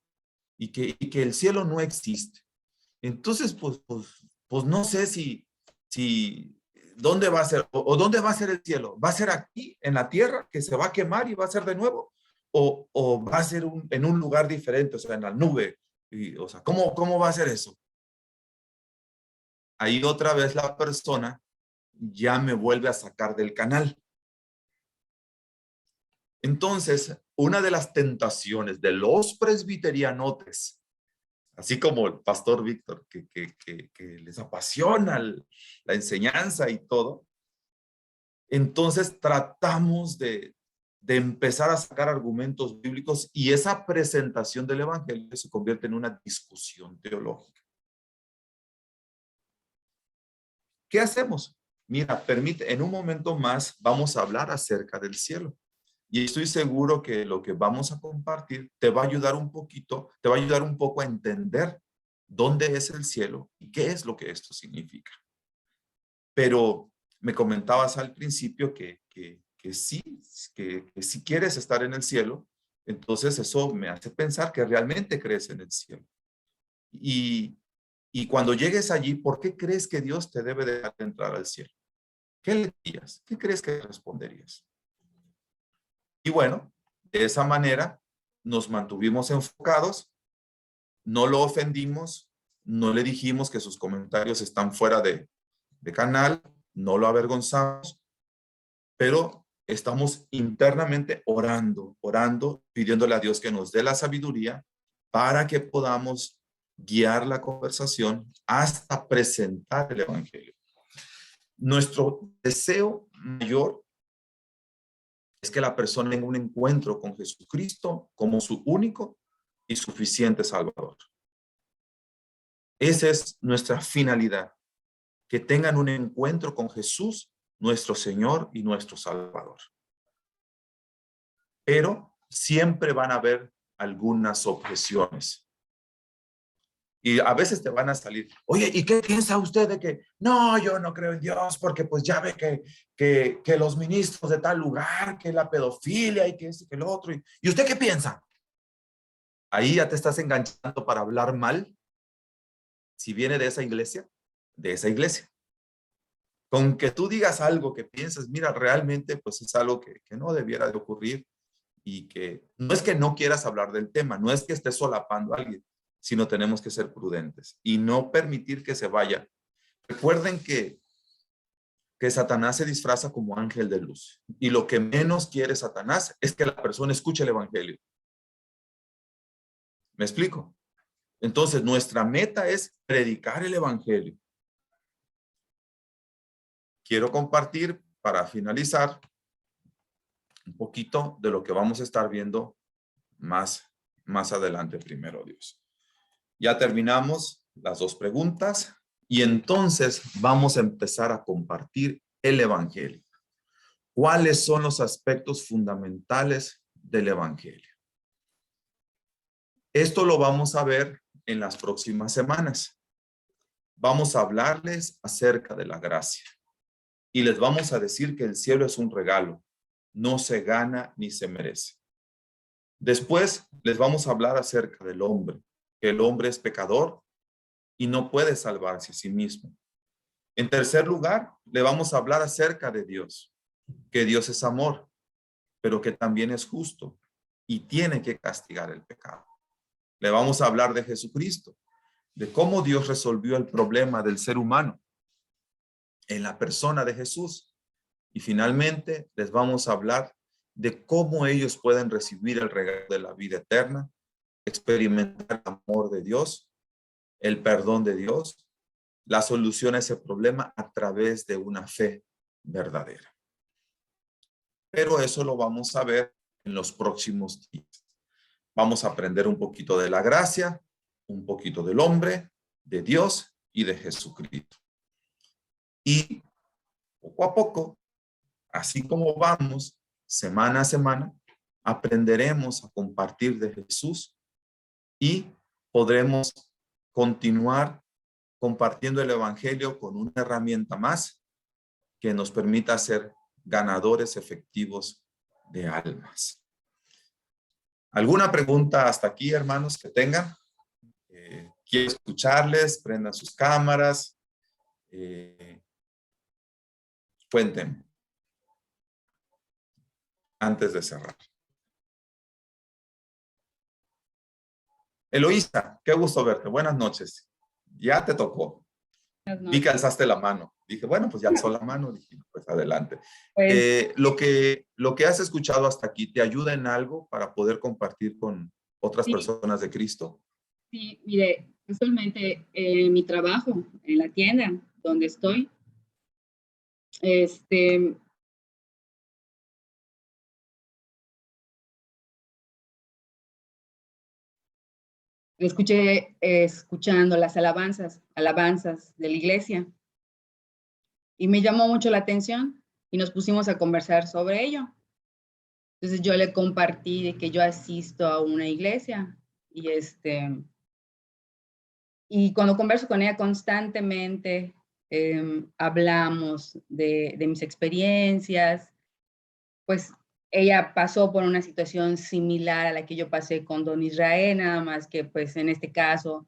Speaker 1: y que el cielo no existe. Entonces, pues no sé si dónde va a ser o dónde va a ser el cielo. ¿Va a ser aquí en la tierra que se va a quemar y va a ser de nuevo? ¿O va a ser en un lugar diferente, o sea, en la nube? O sea, ¿cómo va a ser eso? Ahí otra vez la persona ya me vuelve a sacar del canal. Entonces, una de las tentaciones de los presbiterianotes, así como el pastor Víctor, que les apasiona la enseñanza y todo, entonces tratamos de empezar a sacar argumentos bíblicos y esa presentación del evangelio se convierte en una discusión teológica. ¿Qué hacemos? Mira, en un momento más vamos a hablar acerca del cielo. Y estoy seguro que lo que vamos a compartir te va a ayudar un poquito, te va a ayudar un poco a entender dónde es el cielo y qué es lo que esto significa. Pero me comentabas al principio que sí, que si quieres estar en el cielo, entonces eso me hace pensar que realmente crees en el cielo. Y cuando llegues allí, ¿por qué crees que Dios te debe dejar entrar al cielo? ¿Qué le dirías? ¿Qué crees que responderías? Y bueno, de esa manera nos mantuvimos enfocados, no lo ofendimos, no le dijimos que sus comentarios están fuera de canal, no lo avergonzamos, pero estamos internamente orando, pidiéndole a Dios que nos dé la sabiduría para que podamos guiar la conversación hasta presentar el evangelio. Nuestro deseo mayor es que la persona tenga un encuentro con Jesucristo como su único y suficiente Salvador. Esa es nuestra finalidad, que tengan un encuentro con Jesús, nuestro Señor y nuestro Salvador. Pero siempre van a haber algunas objeciones. Y a veces te van a salir, oye, ¿y qué piensa usted de que no, yo no creo en Dios porque pues ya ve que los ministros de tal lugar, que la pedofilia y que esto y que lo otro? ¿Y usted qué piensa? Ahí ya te estás enganchando para hablar mal. Si viene de esa iglesia, Con que tú digas algo que piensas, mira, realmente pues es algo que no debiera de ocurrir y que no es que no quieras hablar del tema, no es que estés solapando a alguien, sino tenemos que ser prudentes y no permitir que se vaya. Recuerden que Satanás se disfraza como ángel de luz y lo que menos quiere Satanás es que la persona escuche el evangelio. ¿Me explico? Entonces, nuestra meta es predicar el evangelio. Quiero compartir para finalizar un poquito de lo que vamos a estar viendo más adelante, primero Dios. Ya terminamos las dos preguntas y entonces vamos a empezar a compartir el evangelio. ¿Cuáles son los aspectos fundamentales del evangelio? Esto lo vamos a ver en las próximas semanas. Vamos a hablarles acerca de la gracia y les vamos a decir que el cielo es un regalo, no se gana ni se merece. Después les vamos a hablar acerca del hombre, que el hombre es pecador y no puede salvarse a sí mismo. En tercer lugar, le vamos a hablar acerca de Dios, que Dios es amor, pero que también es justo y tiene que castigar el pecado. Le vamos a hablar de Jesucristo, de cómo Dios resolvió el problema del ser humano en la persona de Jesús. Y finalmente les vamos a hablar de cómo ellos pueden recibir el regalo de la vida eterna, experimentar el amor de Dios, el perdón de Dios, la solución a ese problema a través de una fe verdadera. Pero eso lo vamos a ver en los próximos días. Vamos a aprender un poquito de la gracia, un poquito del hombre, de Dios y de Jesucristo. Y poco a poco, así como vamos, semana a semana, aprenderemos a compartir de Jesús y podremos continuar compartiendo el evangelio con una herramienta más que nos permita ser ganadores efectivos de almas. ¿Alguna pregunta hasta aquí, hermanos, que tengan? Quiero escucharles, prendan sus cámaras. Cuenten antes de cerrar. Eloísa, qué gusto verte. Buenas noches. Ya te tocó. Vi que alzaste la mano. Dije, bueno, pues ya alzó la mano. Dije, pues adelante.
Speaker 11: Pues,
Speaker 1: Lo que has escuchado hasta aquí, ¿te ayuda en algo para poder compartir con otras
Speaker 11: sí,
Speaker 1: personas de Cristo?
Speaker 11: sí, mire, usualmente mi trabajo en la tienda donde estoy, este, escuché escuchando las alabanzas de la iglesia y me llamó mucho la atención y nos pusimos a conversar sobre ello. Entonces yo le compartí de que yo asisto a una iglesia y y cuando converso con ella constantemente, hablamos de mis experiencias, pues ella pasó por una situación similar a la que yo pasé con don Israel, nada más que pues en este caso,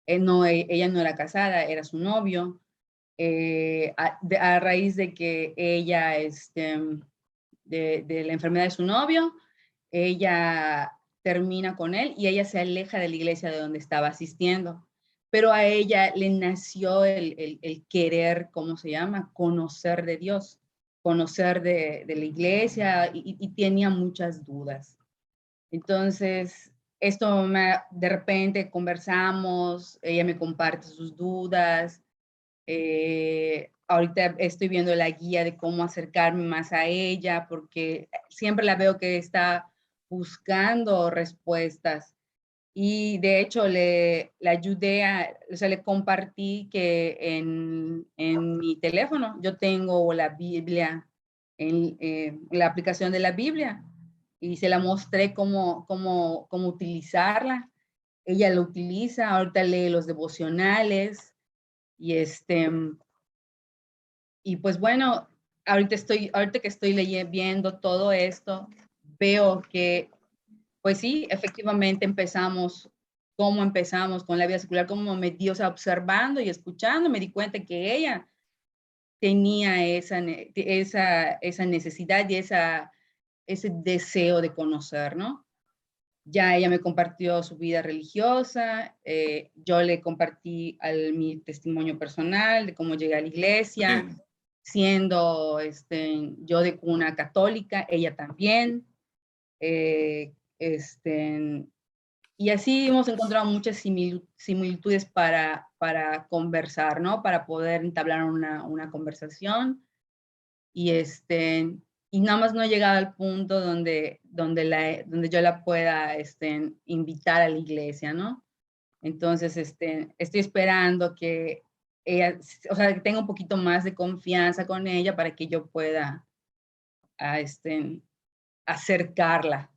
Speaker 11: ella no era casada, era su novio. A raíz de que ella, de la enfermedad de su novio, ella termina con él y ella se aleja de la iglesia de donde estaba asistiendo. Pero a ella le nació el querer, ¿cómo se llama? Conocer de Dios, conocer de la iglesia y tenía muchas dudas. Entonces, de repente conversamos, ella me comparte sus dudas. Ahorita estoy viendo la guía de cómo acercarme más a ella, porque siempre la veo que está buscando respuestas. Y de hecho le ayudé o sea, le compartí que en mi teléfono yo tengo la Biblia, la aplicación de la Biblia, y se la mostré cómo utilizarla. Ella lo utiliza, ahorita lee los devocionales, y y pues bueno, ahorita que estoy viendo todo esto, veo que pues sí, efectivamente empezamos con la vida secular, como me dio, o sea, observando y escuchando, me di cuenta que ella tenía esa necesidad y ese deseo de conocer, ¿no? Ya ella me compartió su vida religiosa, yo le compartí mi testimonio personal de cómo llegué a la iglesia,
Speaker 1: Sí.
Speaker 11: siendo yo de cuna católica, ella también. eh, y así hemos encontrado muchas similitudes para conversar, ¿no? Para poder entablar una conversación. Y, y nada más no he llegado al punto donde yo la pueda invitar a la iglesia, ¿no? Entonces, estoy esperando que ella, o sea, que tenga un poquito más de confianza con ella para que yo pueda acercarla.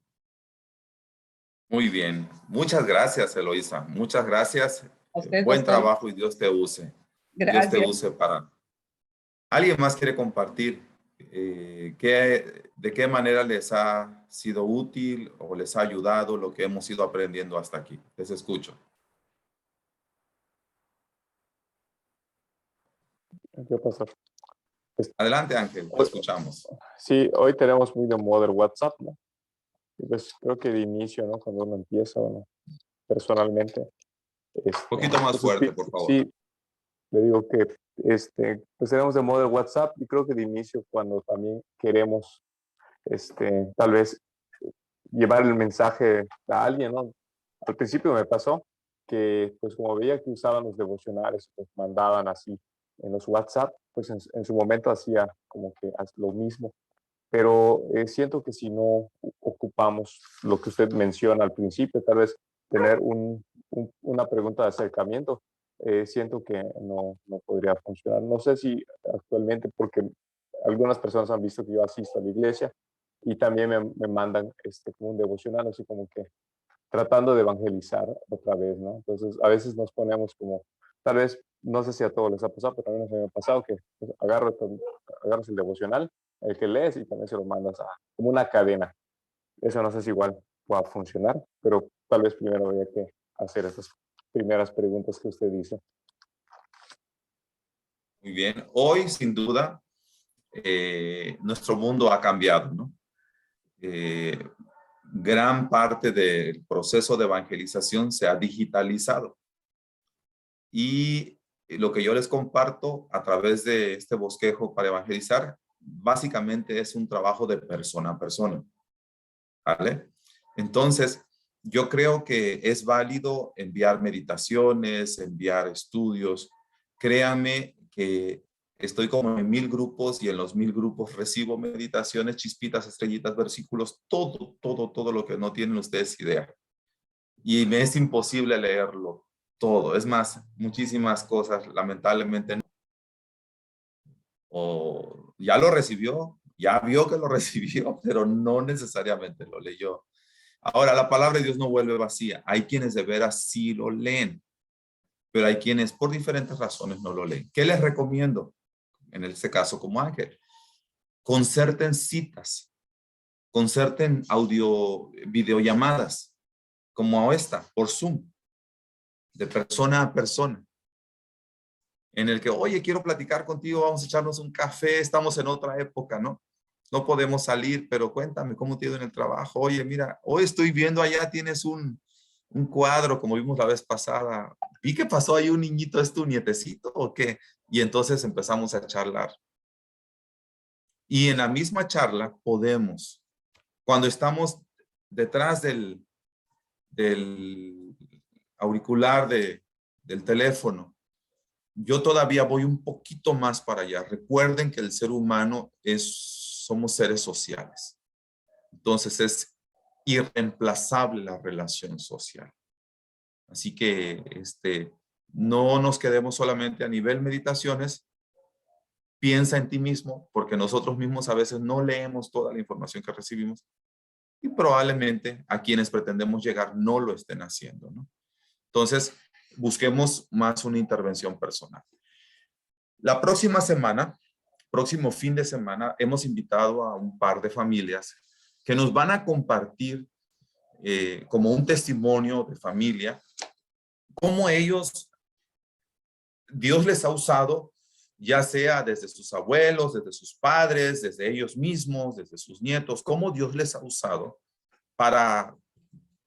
Speaker 1: Muy bien. Muchas gracias, Eloísa. Muchas gracias.
Speaker 11: A usted,
Speaker 1: Buen
Speaker 11: pastor.
Speaker 1: trabajo y Dios te use. Dios te
Speaker 11: Gracias.
Speaker 1: use para... ¿Alguien más quiere compartir de qué manera les ha sido útil o les ha ayudado lo que hemos ido aprendiendo hasta aquí? Les escucho.
Speaker 10: ¿Qué pasó?
Speaker 1: Adelante, Ángel, te escuchamos.
Speaker 10: Sí, hoy tenemos muy de moda el WhatsApp, ¿no? Y pues creo que de inicio, ¿no? Cuando uno empieza, uno personalmente.
Speaker 1: Un poquito más fuerte, por favor.
Speaker 10: Sí, le digo que pues tenemos de moda el WhatsApp y creo que de inicio cuando también queremos tal vez llevar el mensaje a alguien, ¿no? Al principio me pasó que pues como veía que usaban los devocionales, pues mandaban así en los WhatsApp, pues en su momento hacía como que lo mismo. Pero siento que si no ocupamos lo que usted menciona al principio, tal vez tener una pregunta de acercamiento, siento que no podría funcionar. No sé si actualmente, porque algunas personas han visto que yo asisto a la iglesia y también me mandan como un devocional, así como que tratando de evangelizar otra vez, ¿no? Entonces, a veces nos ponemos como, tal vez, no sé si a todos les ha pasado, pero a mí me ha pasado que pues, agarras el devocional, el que lees y también se lo mandas como una cadena. Eso no sé si igual va a funcionar, pero tal vez primero habría que hacer esas primeras preguntas que usted dice.
Speaker 1: Muy bien. Hoy, sin duda, nuestro mundo ha cambiado, ¿no? Gran parte del proceso de evangelización se ha digitalizado. Y lo que yo les comparto a través de este bosquejo para evangelizar, básicamente es un trabajo de persona a persona. ¿Vale? Entonces, yo creo que es válido enviar meditaciones, enviar estudios. Créanme que estoy como en 1000 grupos y en los 1000 grupos recibo meditaciones, chispitas, estrellitas, versículos, todo lo que no tienen ustedes idea. Y me es imposible leerlo todo. Es más, muchísimas cosas, lamentablemente, o ya lo recibió, ya vio que lo recibió, pero no necesariamente lo leyó. Ahora, la palabra de Dios no vuelve vacía. Hay quienes de veras sí lo leen, pero hay quienes por diferentes razones no lo leen. ¿Qué les recomiendo? En este caso, como Ángel, concerten citas, concerten videollamadas, como esta, por Zoom, de persona a persona, en el que, oye, quiero platicar contigo, vamos a echarnos un café, estamos en otra época, ¿no? No podemos salir, pero cuéntame cómo te ha ido en el trabajo. Oye, mira, hoy estoy viendo allá tienes un cuadro, como vimos la vez pasada. Vi que pasó ahí un niñito, ¿es tu nietecito o qué? Y entonces empezamos a charlar. Y en la misma charla podemos, cuando estamos detrás del auricular del teléfono, yo todavía voy un poquito más para allá. Recuerden que el ser humano somos seres sociales. Entonces es irreemplazable la relación social. Así que no nos quedemos solamente a nivel meditaciones. Piensa en ti mismo, porque nosotros mismos a veces no leemos toda la información que recibimos y probablemente a quienes pretendemos llegar no lo estén haciendo, ¿no? Entonces, busquemos más una intervención personal. La próxima semana, próximo fin de semana, hemos invitado a un par de familias que nos van a compartir como un testimonio de familia, cómo Dios les ha usado, ya sea desde sus abuelos, desde sus padres, desde ellos mismos, desde sus nietos, cómo Dios les ha usado para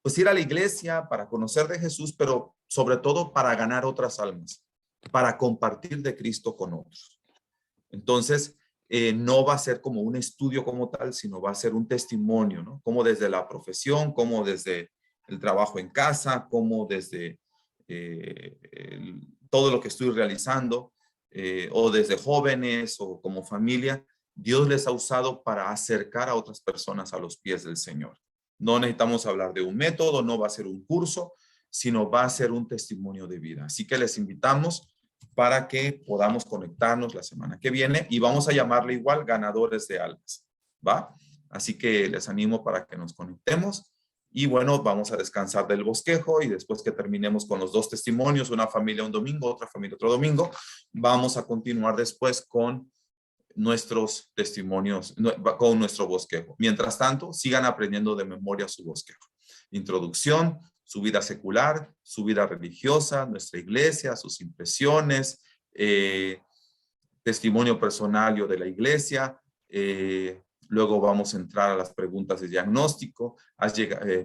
Speaker 1: pues ir a la iglesia, para conocer de Jesús, pero sobre todo para ganar otras almas, para compartir de Cristo con otros. Entonces, no va a ser como un estudio como tal, sino va a ser un testimonio, ¿no? Como desde la profesión, como desde el trabajo en casa, como desde todo lo que estoy realizando, o desde jóvenes o como familia, Dios les ha usado para acercar a otras personas a los pies del Señor. No necesitamos hablar de un método, no va a ser un curso, sino va a ser un testimonio de vida. Así que les invitamos para que podamos conectarnos la semana que viene y vamos a llamarle igual ganadores de almas, ¿va? Así que les animo para que nos conectemos y bueno, vamos a descansar del bosquejo y después que terminemos con los dos testimonios, una familia un domingo, otra familia otro domingo, vamos a continuar después con nuestros testimonios, con nuestro bosquejo. Mientras tanto, sigan aprendiendo de memoria su bosquejo. Introducción, su vida secular, su vida religiosa, nuestra iglesia, sus impresiones, testimonio personal de la iglesia. Luego vamos a entrar a las preguntas de diagnóstico.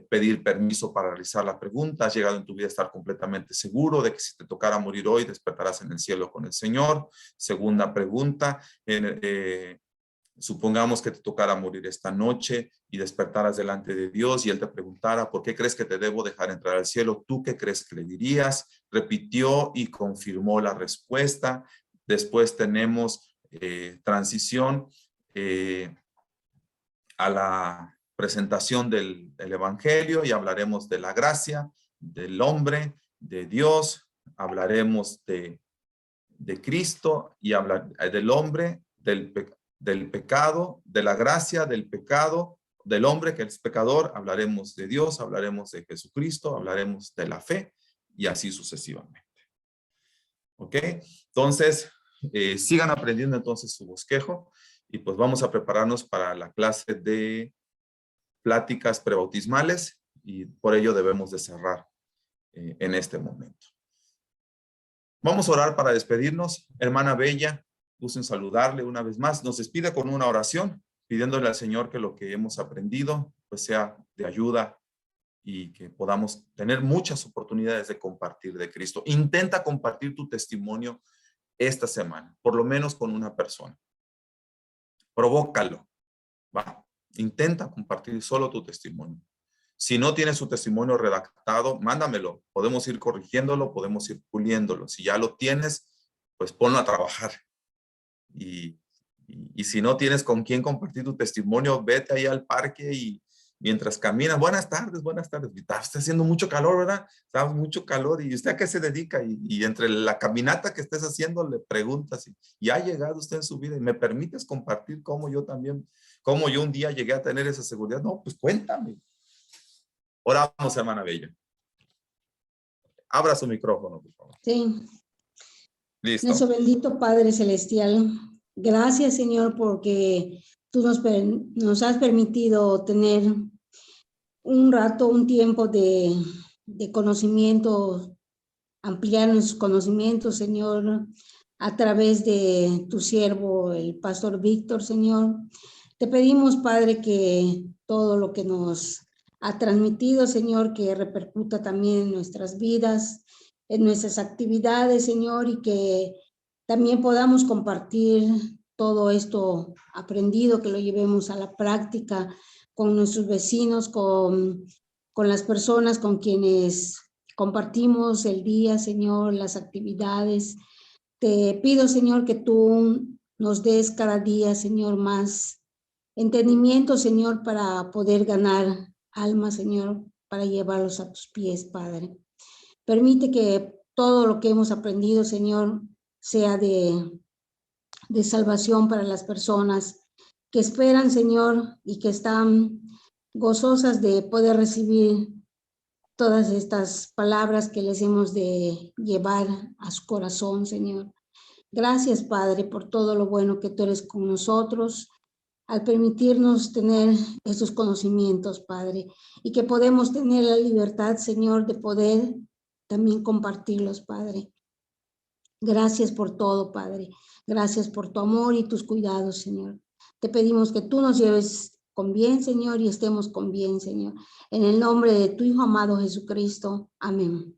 Speaker 1: Pedir permiso para realizar la pregunta. Has llegado en tu vida a estar completamente seguro de que si te tocara morir hoy, despertarás en el cielo con el Señor. Segunda pregunta. Supongamos que te tocara morir esta noche y despertaras delante de Dios y Él te preguntara, ¿por qué crees que te debo dejar entrar al cielo? ¿Tú qué crees que le dirías? Repitió y confirmó la respuesta. Después tenemos transición a la presentación del Evangelio y hablaremos de la gracia, del hombre, de Dios. Hablaremos de Cristo y hablar del hombre, del pecado, de la gracia, del pecado, del hombre que es pecador, hablaremos de Dios, hablaremos de Jesucristo, hablaremos de la fe y así sucesivamente. ¿Ok? Entonces, sigan aprendiendo entonces su bosquejo y pues vamos a prepararnos para la clase de pláticas prebautismales y por ello debemos de cerrar en este momento. Vamos a orar para despedirnos. Hermana Bella, gusto en saludarle una vez más. Nos despide con una oración, pidiéndole al Señor que lo que hemos aprendido pues sea de ayuda y que podamos tener muchas oportunidades de compartir de Cristo. Intenta compartir tu testimonio esta semana, por lo menos con una persona. Provócalo. Va. Intenta compartir solo tu testimonio. Si no tienes su testimonio redactado, mándamelo. Podemos ir corrigiéndolo, podemos ir puliéndolo. Si ya lo tienes, pues ponlo a trabajar. Y si no tienes con quién compartir tu testimonio, vete ahí al parque y mientras caminas, buenas tardes. Está haciendo mucho calor, ¿verdad? Está mucho calor. ¿Y usted a qué se dedica? Y entre la caminata que estés haciendo, le preguntas, ¿y ha llegado usted en su vida? ¿Y me permites compartir cómo yo un día llegué a tener esa seguridad? No, pues cuéntame. Oramos, hermana Bella. Abra su micrófono, por favor.
Speaker 6: Sí.
Speaker 1: Listo.
Speaker 6: Nuestro bendito Padre Celestial, gracias, Señor, porque tú nos has permitido tener un rato, un tiempo de conocimiento, ampliar nuestros conocimientos, Señor, a través de tu siervo, el pastor Víctor, Señor. Te pedimos, Padre, que todo lo que nos ha transmitido, Señor, que repercuta también en nuestras vidas, en nuestras actividades, Señor, y que también podamos compartir todo esto aprendido, que lo llevemos a la práctica con nuestros vecinos, con las personas con quienes compartimos el día, Señor, las actividades. Te pido, Señor, que tú nos des cada día, Señor, más entendimiento, Señor, para poder ganar almas, Señor, para llevarlos a tus pies, Padre. Permite que todo lo que hemos aprendido, Señor, sea de salvación para las personas que esperan, Señor, y que están gozosas de poder recibir todas estas palabras que les hemos de llevar a su corazón, Señor. Gracias, Padre, por todo lo bueno que tú eres con nosotros, al permitirnos tener esos conocimientos, Padre, y que podemos tener la libertad, Señor, de poder también compartirlos, Padre. Gracias por todo, Padre. Gracias por tu amor y tus cuidados, Señor. Te pedimos que tú nos lleves con bien, Señor, y estemos con bien, Señor. En el nombre de tu Hijo amado Jesucristo. Amén.